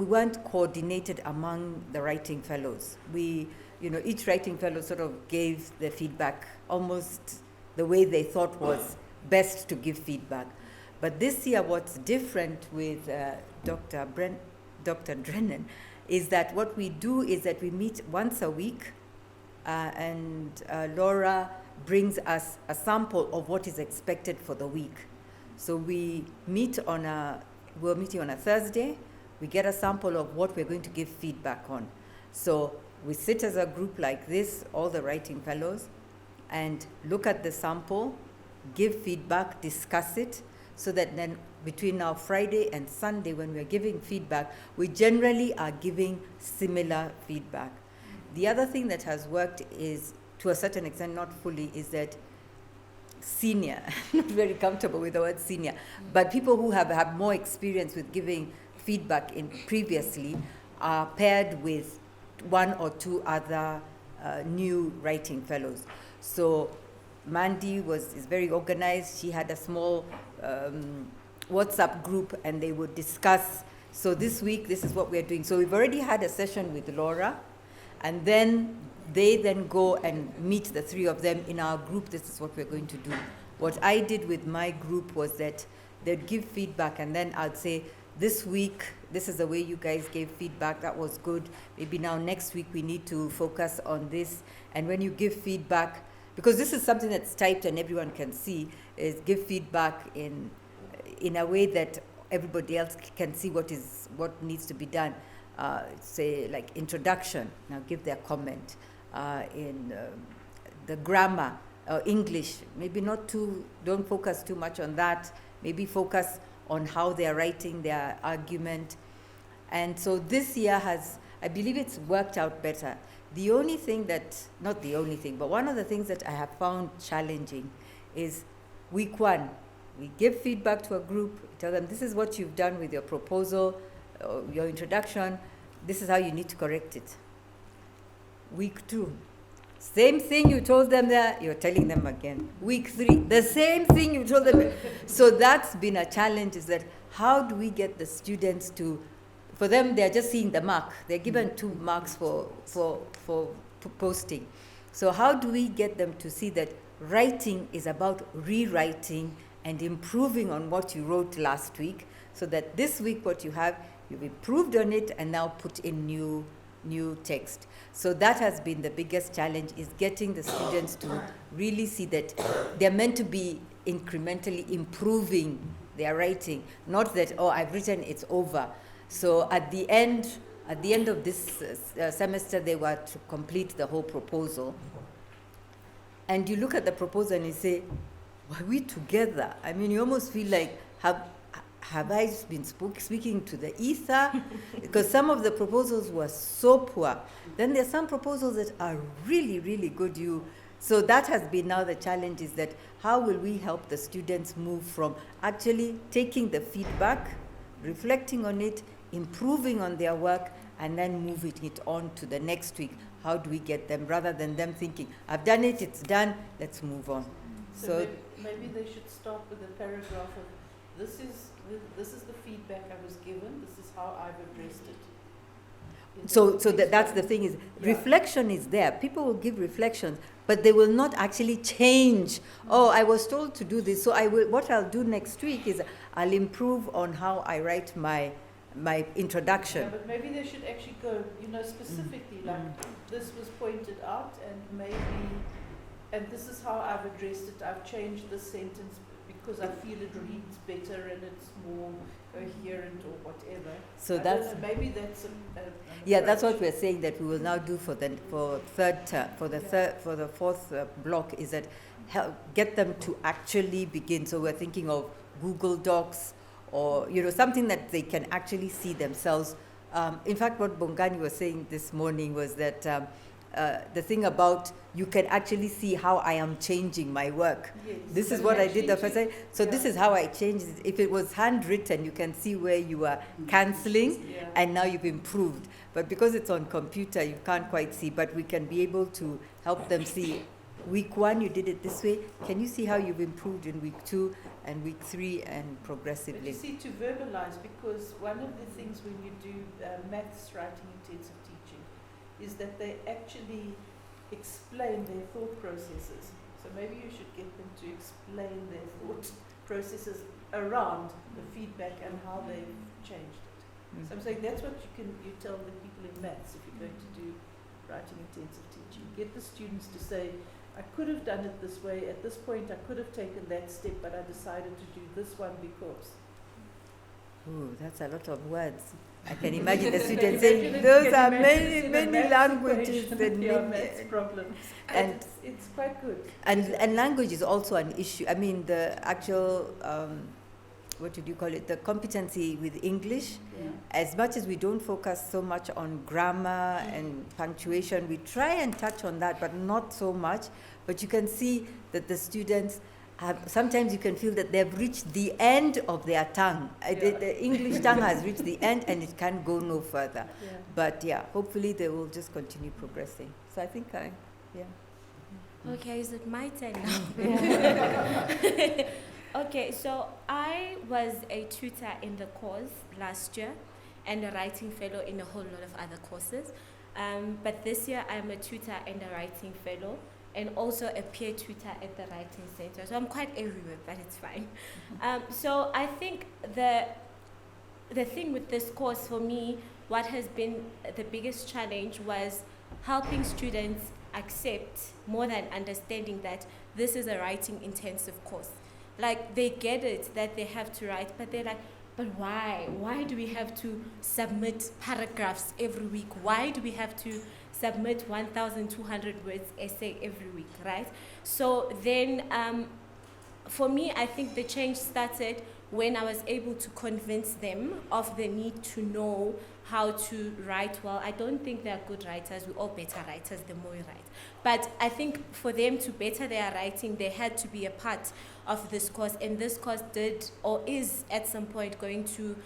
[SPEAKER 5] weren't coordinated among the writing fellows. Each writing fellow sort of gave the feedback almost the way they thought was best to give feedback. But this year what's different with Dr. Drennan is that what we do is that we meet once a week, and Laura brings us a sample of what is expected for the week. So we're meeting on a Thursday. We get a sample of what we're going to give feedback on. So we sit as a group like this, all the writing fellows, and look at the sample, give feedback, discuss it, so that then between now Friday and Sunday when we're giving feedback, we generally are giving similar feedback. The other thing that has worked is, to a certain extent, not fully, is that senior, I'm not very comfortable with the word senior, but people who have more experience with giving feedback previously are paired with one or two other new writing fellows. So Mandy is very organized. She had a small WhatsApp group, and they would discuss. So this week, this is what we're doing. So we've already had a session with Laura, and then they then go and meet the three of them in our group. This is what we're going to do. What I did with my group was that they'd give feedback, and then I'd say, this week, this is the way you guys gave feedback, that was good. Maybe now next week we need to focus on this. And when you give feedback, because this is something that's typed and everyone can see, is give feedback in a way that everybody else can see what needs to be done. Say like introduction, now give their comment. In the grammar, English, maybe don't focus too much on that, maybe focus on how they are writing their argument. And so this year I believe it's worked out better. The only thing not the only thing, but one of the things that I have found challenging is week one. We give feedback to a group, tell them this is what you've done with your proposal, your introduction, this is how you need to correct it. Week two, same thing you told them there, you're telling them again. Week three, the same thing you told them. So that's been a challenge, is that how do we get the students to, for them, they're just seeing the mark. They're given 2 marks for posting. So how do we get them to see that writing is about rewriting and improving on what you wrote last week, so that this week what you have, you've improved on it and now put in new text. So that has been the biggest challenge, is getting the students to really see that they're meant to be incrementally improving their writing, not that, oh, I've written, it's over. So at the end of this semester, they were to complete the whole proposal. And you look at the proposal and you say, were we together? I mean, you almost feel like, have I been speaking to the ether? Because some of the proposals were so poor. Then there are some proposals that are really, really good. So that has been now the challenge, is that how will we help the students move from actually taking the feedback, reflecting on it, improving on their work, and then moving it on to the next week. How do we get them, rather than them thinking, I've done it, it's done, let's move on.
[SPEAKER 2] So maybe they should start with a paragraph of, this is the feedback I was given, this is how I've addressed it.
[SPEAKER 5] So that's the thing, is reflection is there. People will give reflections, but they will not actually change. Oh, I was told to do this, so what I'll do next week is I'll improve on how I write my introduction.
[SPEAKER 2] Yeah, but maybe they should actually go, specifically, like this was pointed out, and this is how I've addressed it. I've changed this sentence because I feel it reads better and it's more coherent or whatever.
[SPEAKER 5] So
[SPEAKER 2] maybe that's
[SPEAKER 5] that's what we're saying that we will now do for the fourth block, is that get them to actually begin. So we're thinking of Google Docs, or something that they can actually see themselves. In fact, what Bongani was saying this morning was that the thing about, you can actually see how I am changing my work.
[SPEAKER 2] Yes.
[SPEAKER 5] This is what I did the first time. So this is how I changed it. If it was handwritten, you can see where you are cancelling, and now you've improved. But because it's on computer, you can't quite see. But we can be able to help them see, week 1 you did it this way. Can you see how you've improved in week 2? and week 3 and
[SPEAKER 2] But
[SPEAKER 5] progressively.
[SPEAKER 2] you see, to verbalize, because one of the things when you do maths writing intensive teaching is that they actually explain their thought processes. So maybe you should get them to explain their thought processes around the feedback and how they've changed it. So I'm saying that's what you tell the people in maths if you're going to do writing intensive teaching. Get the students to say, I could have done it this way, at this point I could have taken that step, but I decided to do this one because.
[SPEAKER 5] Ooh, that's a lot of words. I can imagine the students saying, those are many languages.
[SPEAKER 2] Maths problems.
[SPEAKER 5] And
[SPEAKER 2] it's quite good.
[SPEAKER 5] And language is also an issue. I mean, the actual, what did you call it, the competency with English, as much as we don't focus so much on grammar and punctuation, we try and touch on that, but not so much. But you can see that the students have, sometimes you can feel that they've reached the end of their tongue. The English tongue has reached the end and it can't go no further. But hopefully they will just continue progressing. So I think
[SPEAKER 10] Okay, is it my turn now? Okay, so I was a tutor in the course last year and a writing fellow in a whole lot of other courses. But this year I'm a tutor and a writing fellow, and also a peer tutor at the Writing Center. So I'm quite everywhere, but it's fine. So I think the thing with this course for me, what has been the biggest challenge was helping students accept, more than understanding, that this is a writing intensive course. Like, they get it that they have to write, but they're like, but why? Why do we have to submit paragraphs every week? Why do we have to submit 1,200 words essay every week, right? So then, for me, I think the change started when I was able to convince them of the need to know how to write well. I don't think they're good writers. We're all better writers the more we write. But I think for them to better their writing, they had to be a part of this course. And this course did, or is at some point, going to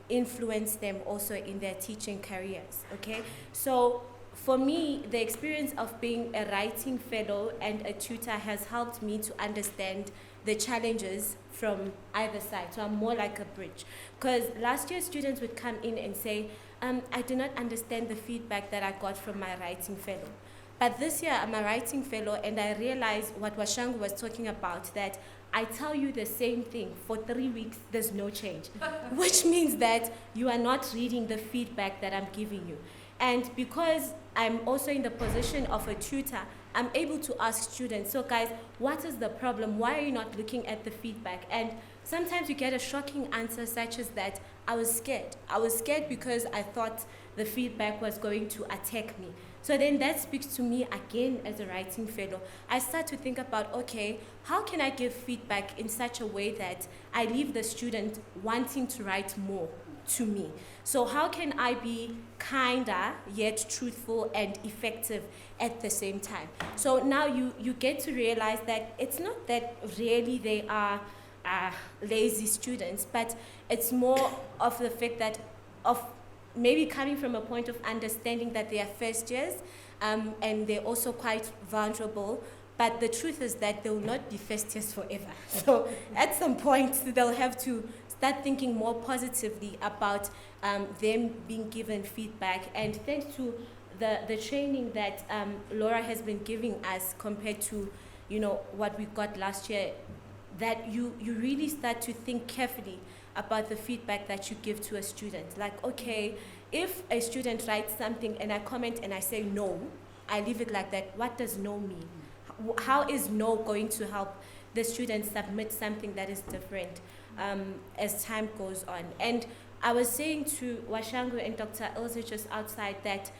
[SPEAKER 10] influence them also in their teaching careers, okay? So for me, the experience of being a writing fellow and a tutor has helped me to understand the challenges from either side. So I'm more like a bridge. Because last year, students would come in and say, I do not understand the feedback that I got from my writing fellow. But this year, I'm a writing fellow, and I realized what Wacango was talking about, that I tell you the same thing for 3 weeks, there's no change. Which means that you are not reading the feedback that I'm giving you. And because I'm also in the position of a tutor, I'm able to ask students, so guys, what is the problem? Why are you not looking at the feedback? And sometimes you get a shocking answer such as that, I was scared. I was scared because I thought the feedback was going to attack me. So then that speaks to me again as a writing fellow. I start to think about, okay, how can I give feedback in such a way that I leave the student wanting to write more to me? So how can I be kinder yet truthful and effective at the same time? So now you get to realize that it's not that really they are lazy students, but it's more of the fact that of maybe coming from a point of understanding that they are first years and they're also quite vulnerable. But the truth is that they will not be first years forever. So at some point, they'll have to start thinking more positively about them being given feedback. And thanks to the training that Laura has been giving us compared to, what we got last year, that you really start to think carefully about the feedback that you give to a student. Like, okay, if a student writes something and I comment and I say no, I leave it like that. What does no mean? How is no going to help the student submit something that is different as time goes on? And I was saying to Wacango and Dr. Ilse just outside that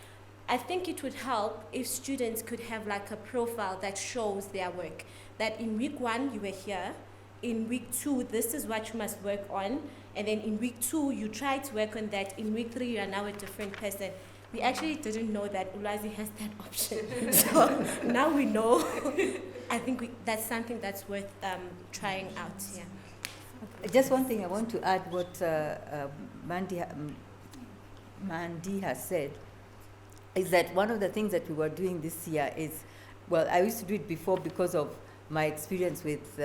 [SPEAKER 10] I think it would help if students could have like a profile that shows their work. That in week 1, you were here. In week 2, this is what you must work on. And then in week 2, you try to work on that. In week 3, you are now a different person. We actually didn't know that Ulazi has that option. So now we know. I think that's something that's worth trying out. Yeah.
[SPEAKER 5] Just one thing I want to add what Mandi has said is that one of the things that we were doing this year is, well, I used to do it before because of my experience with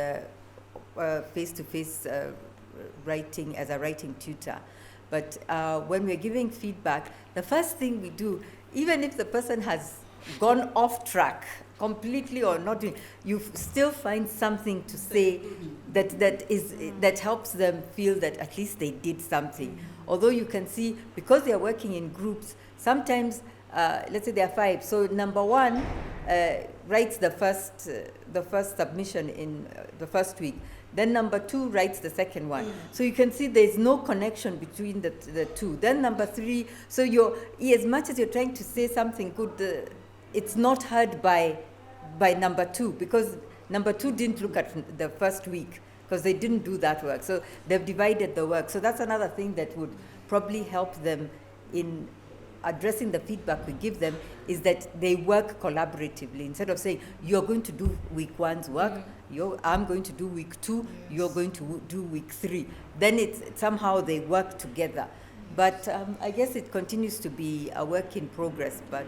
[SPEAKER 5] face-to-face writing as a writing tutor. But when we're giving feedback, the first thing we do, even if the person has gone off track completely or not doing, you still find something to say that helps them feel that at least they did something. Although you can see, because they are working in groups, sometimes, let's say there are 5, so number 1 writes the first submission in the first week, then number 2 writes the second one. So you can see there's no connection between the two. Then number 3, so as much as you're trying to say something good, it's not heard by number 2, because number 2 didn't look at the first week, because they didn't do that work. So they've divided the work. So that's another thing that would probably help them in addressing the feedback we give them, is that they work collaboratively. Instead of saying, you're going to do week 1's work, I'm going to do week 2, you're going to do week 3. Then it's somehow they work together. But I guess it continues to be a work in progress. But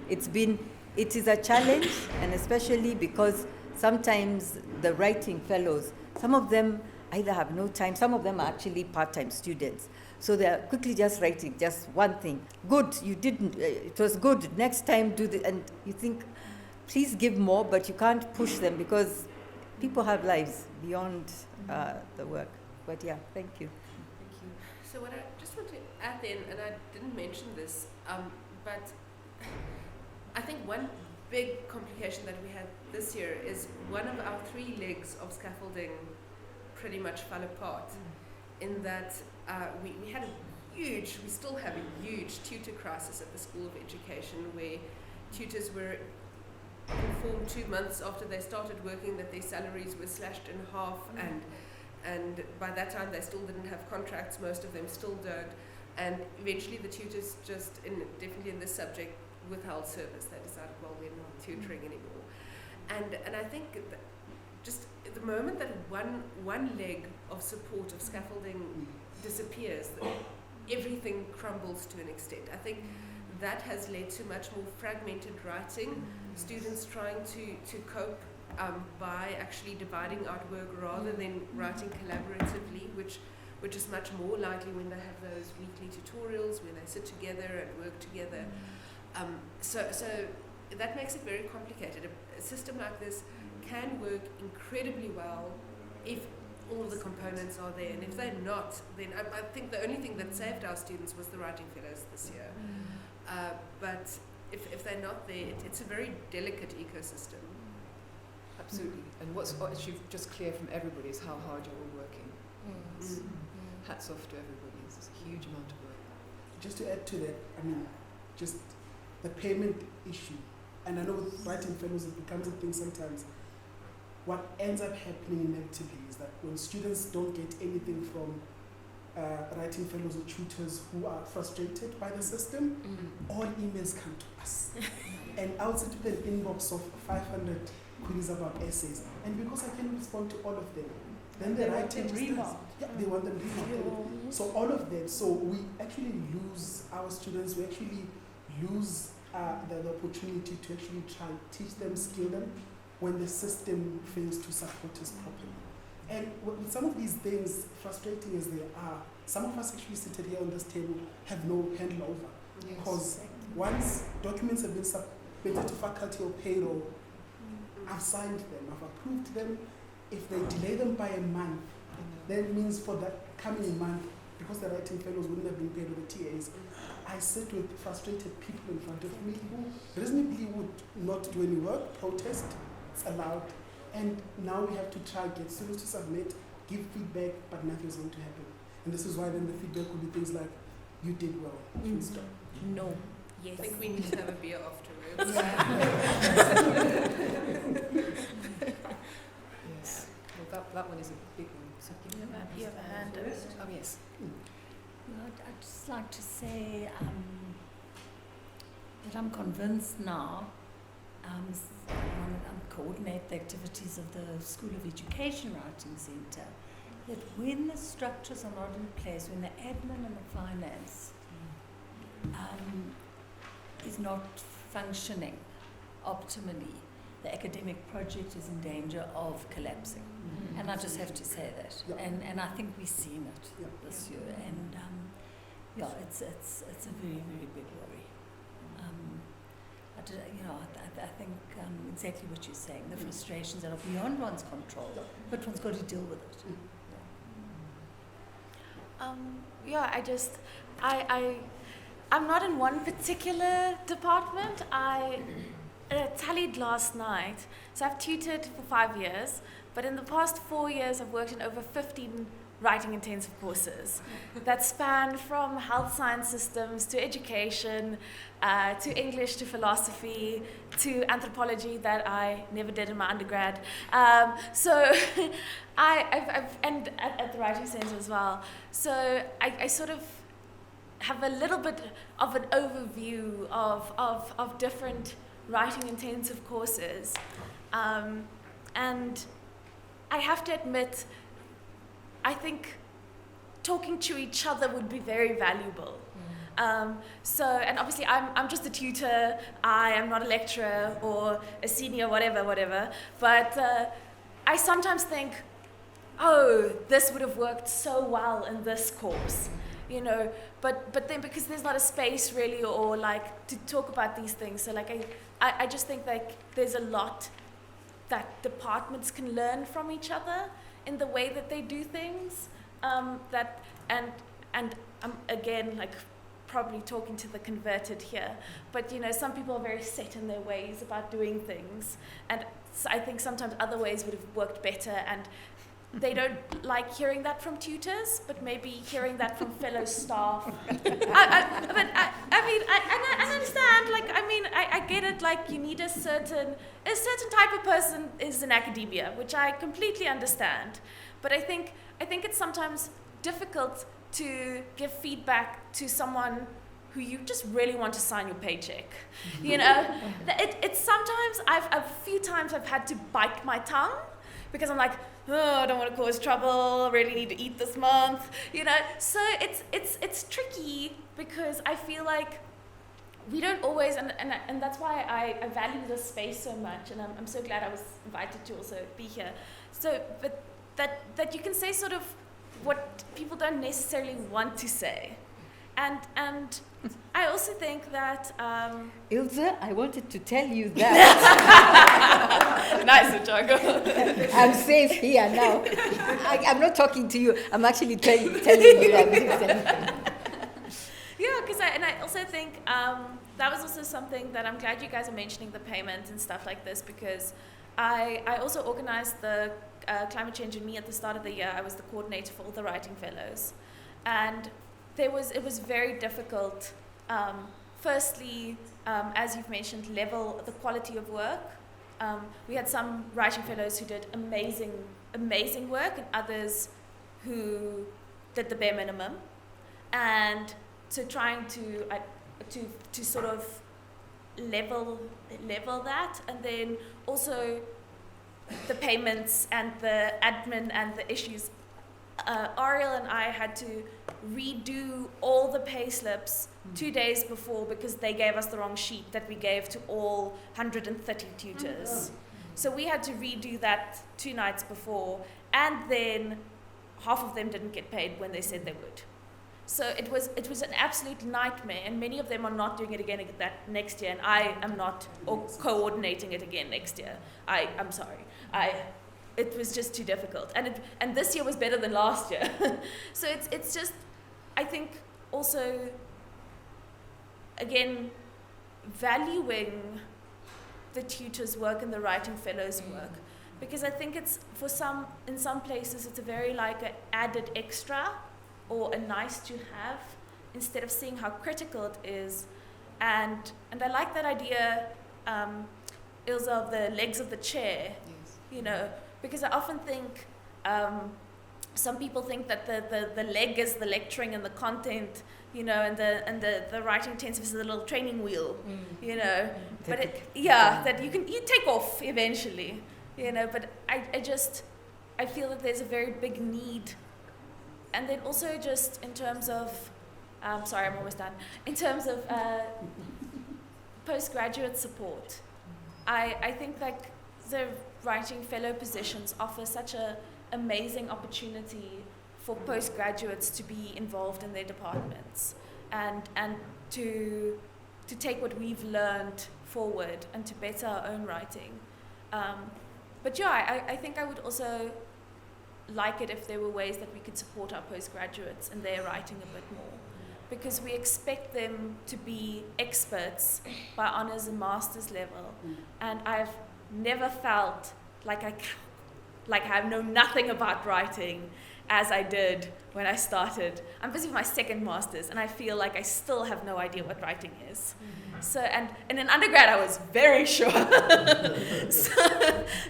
[SPEAKER 5] it is a challenge, and especially because sometimes the writing fellows, some of them either have no time, some of them are actually part-time students. So they're quickly just writing just one thing. Good, you didn't, it was good, next time do this. And you think, please give more, but you can't push them because people have lives beyond the work. But yeah, thank you.
[SPEAKER 9] Thank you. So what I just want to add then, and I didn't mention this, but I think one big complication that we had this year is one of our 3 legs of scaffolding pretty much fell apart, in that we had we still have a huge tutor crisis at the School of Education, where tutors were informed 2 months after they started working that their salaries were slashed in half, and by that time they still didn't have contracts, most of them still don't, and eventually the tutors definitely in this subject withheld service. They decided, well, we're not tutoring anymore. And I think that just the moment that one leg of support of scaffolding disappears, everything crumbles to an extent. I think that has led to much more fragmented writing, students trying to cope by actually dividing out work rather than writing collaboratively, which is much more likely when they have those weekly tutorials where they sit together and work together. So that makes it very complicated. A system like this can work incredibly well if all of the components are there, and if they're not, then I think the only thing that saved our students was the writing fellows this year. But if they're not there, it's a very delicate ecosystem.
[SPEAKER 1] Absolutely. And what's actually just clear from everybody is how hard you're all working. Hats off to everybody. It's a huge amount of work.
[SPEAKER 4] Just to add to that, I mean, just the payment issue. And I know with writing fellows it becomes a thing sometimes. What ends up happening inevitably is that when students don't get anything from writing fellows or tutors who are frustrated by the system, all emails come to us. And I'll sit with an inbox of 500 queries about essays. And because I can respond to all of them, then the writing starts. Yeah, they want them remarked. So all of them. So we actually lose our students. We actually lose the opportunity to actually try to teach them, skill them, when the system fails to support us properly. And with some of these things, frustrating as they are, some of us actually seated here on this table have no handle over. Because once documents have been submitted to faculty or payroll, I've signed them, I've approved them. If they delay them by a month, then it means for that coming month, because the writing fellows wouldn't have been paid with the TAs, I sit with frustrated people in front of me who reasonably would not do any work, protest, it's allowed. And now we have to try get students to submit, give feedback, but nothing's going to happen. And this is why then the feedback will be things like, you did well, stop.
[SPEAKER 10] No. Yes.
[SPEAKER 9] I think we need to have a beer afterwards.
[SPEAKER 1] Yes. Well, that one is a big one. So
[SPEAKER 3] You have a hand up.
[SPEAKER 1] Oh, yes.
[SPEAKER 11] I'd just like to say that I'm convinced now, I coordinate the activities of the School of Education Writing Centre, that when the structures are not in place, when the admin and the finance is not functioning optimally, the academic project is in danger of collapsing. And I just have to say that. And I think we've seen it this year. And it's a very, very big worry. I think exactly what you're saying, the frustrations that are beyond one's control, but one's got to deal with it.
[SPEAKER 3] I'm not in one particular department. I tallied last night. So I've tutored for 5 years, but in the past 4 years I've worked in over 15 writing intensive courses that span from health science systems to education, to English, to philosophy, to anthropology that I never did in my undergrad. So I've and at the writing center as well. So I sort of have a little bit of an overview of different writing intensive courses. And I have to admit, I think talking to each other would be very valuable. And obviously I'm just a tutor, I am not a lecturer or a senior, whatever. But I sometimes think, oh, this would have worked so well in this course, but then because there's not a space really or like to talk about these things. So like I just think like there's a lot that departments can learn from each other in the way that they do things, and I'm again like probably talking to the converted here, but some people are very set in their ways about doing things, and I think sometimes other ways would have worked better, and they don't like hearing that from tutors, but maybe hearing that from fellow staff. I understand. I get it. Like you need a certain type of person is in academia, which I completely understand. But I think it's sometimes difficult to give feedback to someone who you just really want to sign your paycheck. It's sometimes a few times I've had to bite my tongue because I'm like, oh, I don't want to cause trouble, I really need to eat this month, So it's tricky because I feel like we don't always, and that's why I value this space so much, and I'm so glad I was invited to also be here. So, but that you can say sort of what people don't necessarily want to say. And I also think that...
[SPEAKER 5] Ilse, I wanted to tell you that.
[SPEAKER 3] Nice, Wacango.
[SPEAKER 5] I'm safe here now. I'm not talking to you. I'm actually telling you that.
[SPEAKER 3] Yeah, I also think that was also something that I'm glad you guys are mentioning, the payment and stuff like this, because I also organized the Climate Change in Me at the start of the year. I was the coordinator for all the writing fellows. And it was very difficult. Firstly, as you've mentioned, level the quality of work. We had some writing fellows who did amazing work, and others who did the bare minimum. And so trying to sort of level that, and then also the payments and the admin and the issues. Ariel and I had to redo all the pay slips 2 days before because they gave us the wrong sheet that we gave to all 130 tutors. So we had to redo that 2 nights before, and then half of them didn't get paid when they said they would. So it was an absolute nightmare, and many of them are not doing it again that next year, and I am not coordinating it again next year. I'm sorry. It was just too difficult, and this year was better than last year. So it's just, I think also again valuing the tutors' work and the writing fellows' work, because I think it's in some places it's a very like an added extra or a nice to have instead of seeing how critical it is, and I like that idea, Ilse, of the legs of the chair. Yes. Because I often think some people think that the leg is the lecturing and the content, and the writing intensive is the little training wheel, but that you take off eventually, but I feel that there's a very big need, and then also just in terms of, sorry, I'm almost done, in terms of postgraduate support. I think like the writing fellow positions offer such a amazing opportunity for postgraduates to be involved in their departments and to take what we've learned forward and to better our own writing. But yeah, I think I would also like it if there were ways that we could support our postgraduates in their writing a bit more, because we expect them to be experts by honours and master's level, and I've never felt like I know nothing about writing as I did when I started. I'm busy with my second master's and I feel like I still have no idea what writing is. So, and in undergrad I was very sure.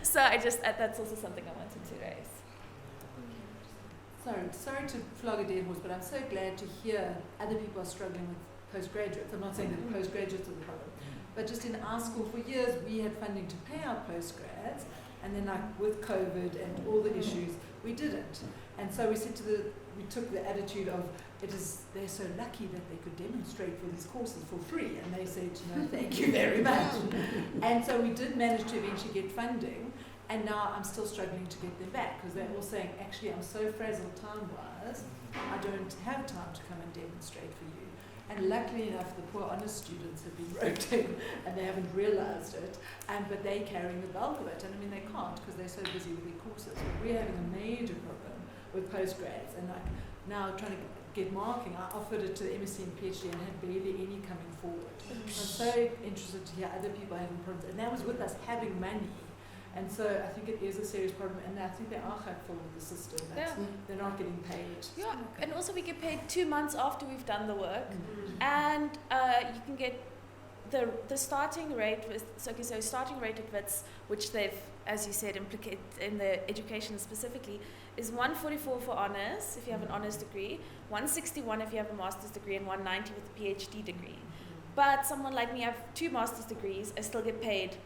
[SPEAKER 3] so I just, that's also something I wanted to raise.
[SPEAKER 7] Sorry to flog a dead horse, but I'm so glad to hear other people are struggling with postgraduates. I'm not saying that postgraduates are the problem, but just in our school for years we had funding to pay our postgrads, and then like with COVID and all the issues, we didn't. And so we took the attitude of they're so lucky that they could demonstrate for these courses for free, and they said, no, thank you very much. And so we did manage to eventually get funding, and now I'm still struggling to get them back, because they're all saying, actually, I'm so frazzled time-wise, I don't have time to come and demonstrate for you. And luckily enough, the poor honest students have been rotating and they haven't realised it, but they're carrying the bulk of it. And I mean, they can't because they're so busy with their courses. But we're having a major problem with postgrads, and like now trying to get marking. I offered it to the MSc and PhD and had barely any coming forward. I'm so interested to hear other people having problems, and that was with us having money. And so I think it is a serious problem, and I think they are hurtful with the system. They're not getting paid.
[SPEAKER 3] Yeah, and also we get paid 2 months after we've done the work, and you can get the starting rate with starting rate at Wits, which they've, as you said, implicate in the education specifically, is 144 for honours if you have an honours degree, 161 if you have a master's degree, and 190 with a PhD degree. But someone like me, I have 2 master's degrees, I still get paid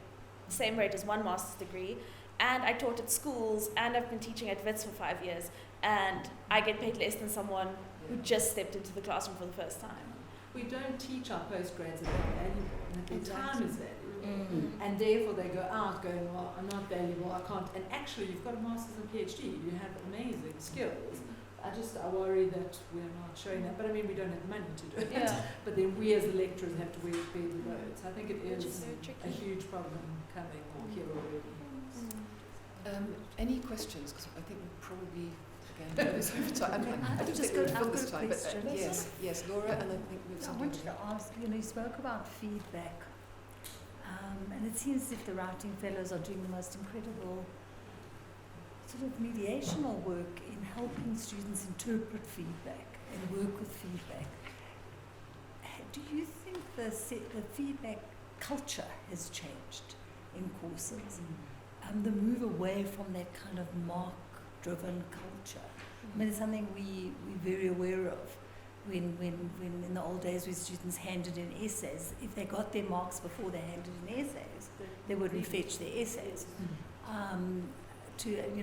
[SPEAKER 3] same rate as 1 master's degree, and I taught at schools, and I've been teaching at Wits for 5 years, and I get paid less than someone who just stepped into the classroom for the first time.
[SPEAKER 7] We don't teach our postgrads that they're valuable, and that their time is valuable, and therefore they go out going, well, I'm not valuable, I can't. And actually, you've got a master's and PhD, you have amazing skills. I worry that we're not showing that, but I mean, we don't have the money to do it.
[SPEAKER 3] Yeah.
[SPEAKER 7] But then we as the lecturers have to bear the loads. I think it is a huge problem coming here already.
[SPEAKER 1] Any questions? Because I think we'll probably again this over time. I don't think we'll fill this time, but yes, Laura, and I think we've
[SPEAKER 11] I wanted to ask, you spoke about feedback, and it seems as if the writing fellows are doing the most incredible sort of mediational work in helping students interpret feedback and work with feedback. Do you think the feedback culture has changed in courses? The move away from that kind of mark-driven culture. I mean, it's something we're very aware of. When in the old days when students handed in essays, if they got their marks before they handed in essays, they wouldn't fetch their essays.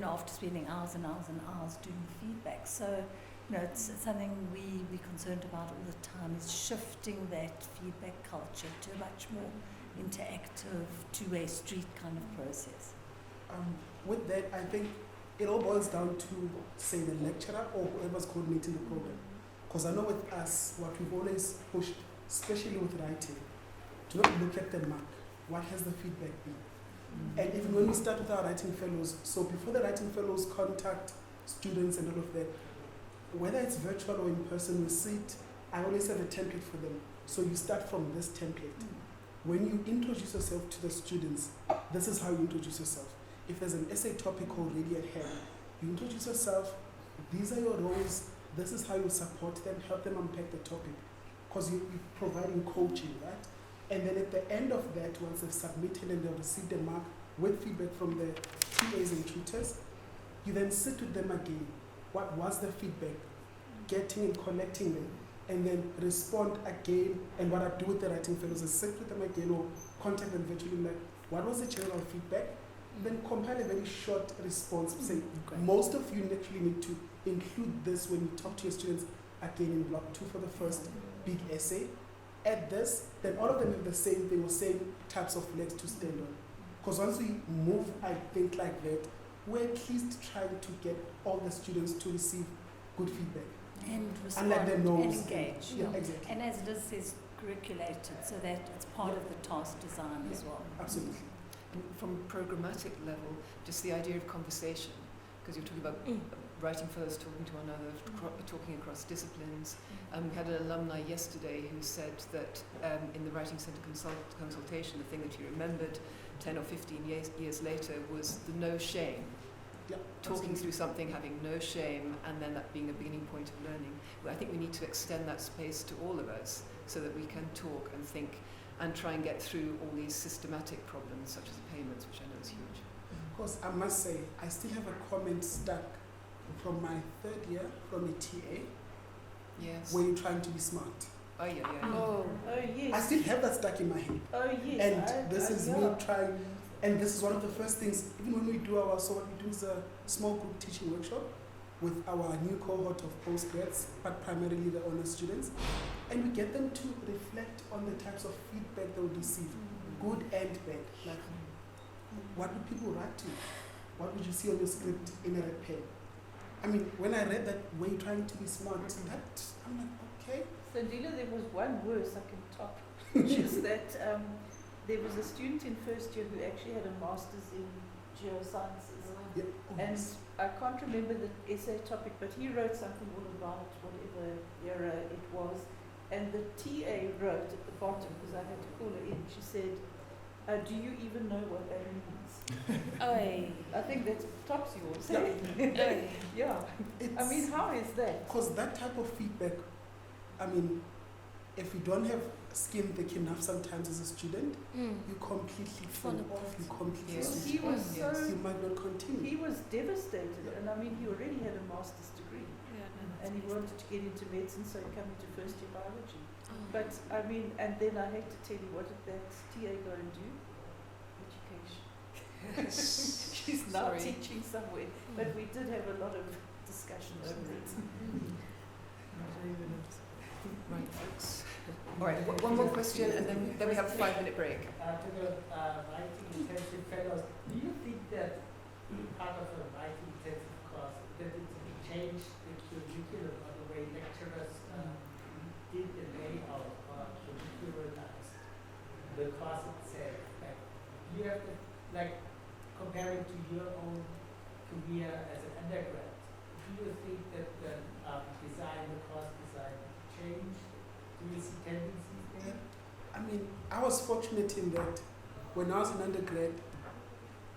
[SPEAKER 11] After spending hours and hours and hours doing feedback. So, it's something we're concerned about all the time, is shifting that feedback culture to a much more interactive, two-way street kind of process.
[SPEAKER 4] With that, I think it all boils down to, say, the lecturer or whoever's coordinating the program. Because I know with us, what we've always pushed, especially with writing, to not look at the mark. What has the feedback been? And even when we start with our writing fellows, so before the writing fellows contact students and all of that, whether it's virtual or in person, we sit, I always have a template for them. So you start from this template. When you introduce yourself to the students, this is how you introduce yourself. If there's an essay topic already at hand, you introduce yourself, these are your roles, this is how you support them, help them unpack the topic. Because you're providing coaching, right? And then at the end of that, once they've submitted and they've received a mark with feedback from the TAs and tutors, you then sit with them again. What was the feedback? Getting and collecting them, and then respond again. And what I do with the writing fellows is sit with them again or contact them virtually, like, what was the general feedback? Then compile a very short response. Say, most of you actually need to include this when you talk to your students again in block 2 for the first big essay. Add this, then all of them have the same thing or same types of legs to stand on. Because once we move, I think, like that, we're at least trying to get all the students to receive good feedback.
[SPEAKER 11] And respond
[SPEAKER 4] let them know.
[SPEAKER 11] and engage.
[SPEAKER 4] Yeah, exactly.
[SPEAKER 11] And as Liz says, curriculated so that it's part of the task design as well.
[SPEAKER 4] Absolutely.
[SPEAKER 1] From a programmatic level, just the idea of conversation, because you're talking about writing fellows talking to one another, talking across disciplines. We had an alumni yesterday who said that in the Writing Centre consultation, the thing that he remembered 10 or 15 years later was the no shame.
[SPEAKER 4] Yeah,
[SPEAKER 1] Talking through something, having no shame, and then that being a beginning point of learning. Well, I think we need to extend that space to all of us so that we can talk and think and try and get through all these systematic problems such as payments, which I know is huge.
[SPEAKER 4] Of course, I must say, I still have a comment stuck from my third year from a TA,
[SPEAKER 1] Yes.
[SPEAKER 4] where you're trying to be smart.
[SPEAKER 1] Oh, yeah, yeah.
[SPEAKER 2] Oh, yes.
[SPEAKER 4] I still have that stuck in my head.
[SPEAKER 2] Oh, yes.
[SPEAKER 4] And this is me trying, and this is one of the first things, even when we do so what we do is a small group teaching workshop with our new cohort of postgrads, but primarily the honor students, and we get them to reflect on the types of feedback they would receive, good and bad. Like, what would people write to you? What would you see on your script in a red pen? I mean, when I read that way trying to be smart, that I'm like, okay.
[SPEAKER 2] Sandile, there was one worse I can top, which is that there was a student in first year who actually had a master's in Geosciences.
[SPEAKER 4] Yeah. Oh,
[SPEAKER 2] And
[SPEAKER 4] yes.
[SPEAKER 2] I can't remember the essay topic, but he wrote something all about whatever era it was. And the TA wrote at the bottom, because I had to call her in, she said, do you even know what that means? I think that tops yours.
[SPEAKER 4] Yeah.
[SPEAKER 2] Yeah. I mean, how is that?
[SPEAKER 4] Because that type of feedback, I mean, if you don't have skin thick enough sometimes as a student, you completely fall off, you completely
[SPEAKER 1] Yes.
[SPEAKER 4] switch
[SPEAKER 2] He was
[SPEAKER 4] off.
[SPEAKER 2] so,
[SPEAKER 4] You might not continue.
[SPEAKER 2] he was devastated, and I mean, he already had a master's degree, and he wanted to get into medicine, so he came into first year biology. But I mean, and then I hate to tell you, what did that TA go and do? Education. She's now
[SPEAKER 1] Sorry.
[SPEAKER 2] teaching somewhere, but we did have a lot of discussion over it.
[SPEAKER 1] Right, folks. All right, one more question, and then we have a 5-minute break.
[SPEAKER 12] To the writing intensive fellows, do you think that being part of a writing intensive course, that it will change the curriculum or the way lecturers did the layout or curricularize the course itself? Like, you have to, like, comparing to your own career as an undergrad, do you think that the course design changed? Do you see tendencies there?
[SPEAKER 4] I mean, I was fortunate in that when I was an undergrad,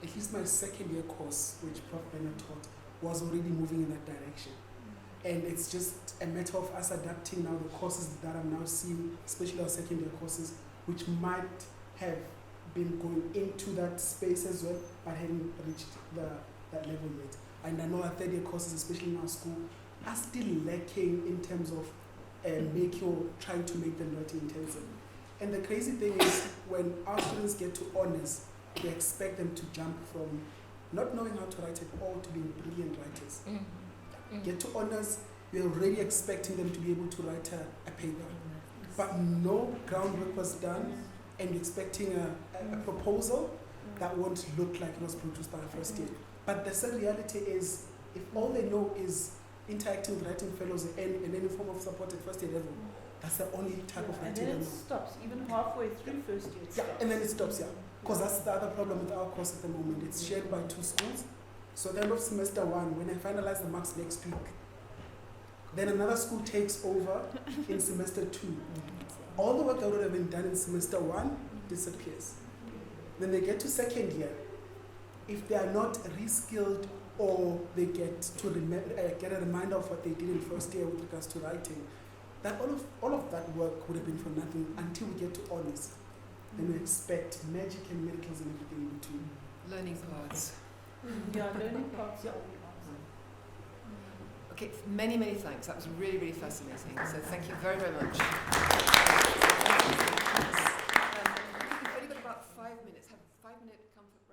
[SPEAKER 4] at least my second year course, which Prof. Bennett taught, was already moving in that direction. And it's just a matter of us adapting now the courses that I'm now seeing, especially our second year courses, which might have been going into that space as well, but hadn't reached that level yet. And I know our third year courses, especially in our school, are still lacking in terms of trying to make them writing intensive. And the crazy thing is, when our students get to honors, we expect them to jump from not knowing how to write at all to being brilliant writers. Get to honors, we're already expecting them to be able to write a paper. But no groundwork was done, and you're expecting a proposal that won't look like it was produced by the first year. But the sad reality is, if all they know is interacting with writing fellows and any form of support at first year level, that's the only type of
[SPEAKER 2] And
[SPEAKER 4] writing
[SPEAKER 2] then
[SPEAKER 4] they
[SPEAKER 2] it
[SPEAKER 4] know.
[SPEAKER 2] stops, even halfway through first year it
[SPEAKER 4] Yeah,
[SPEAKER 2] stops.
[SPEAKER 4] and then it stops, yeah. Because that's the other problem with our course at the moment. It's shared by 2 schools. So at the end of semester 1, when I finalize the marks next week, then another school takes over in semester 2. All the work that would have been done in semester 1 disappears. Then they get to second year. If they are not reskilled or they get to get a reminder of what they did in first year with regards to writing, that all of that work would have been for nothing until we get to honors. Then we expect magic and miracles and everything in between.
[SPEAKER 1] Learning paths.
[SPEAKER 2] Yeah, learning parts.
[SPEAKER 4] Yeah.
[SPEAKER 1] Okay, many, many thanks. That was really, really fascinating. So thank you very, very much. We've only got about 5 minutes. Have a 5-minute comfort.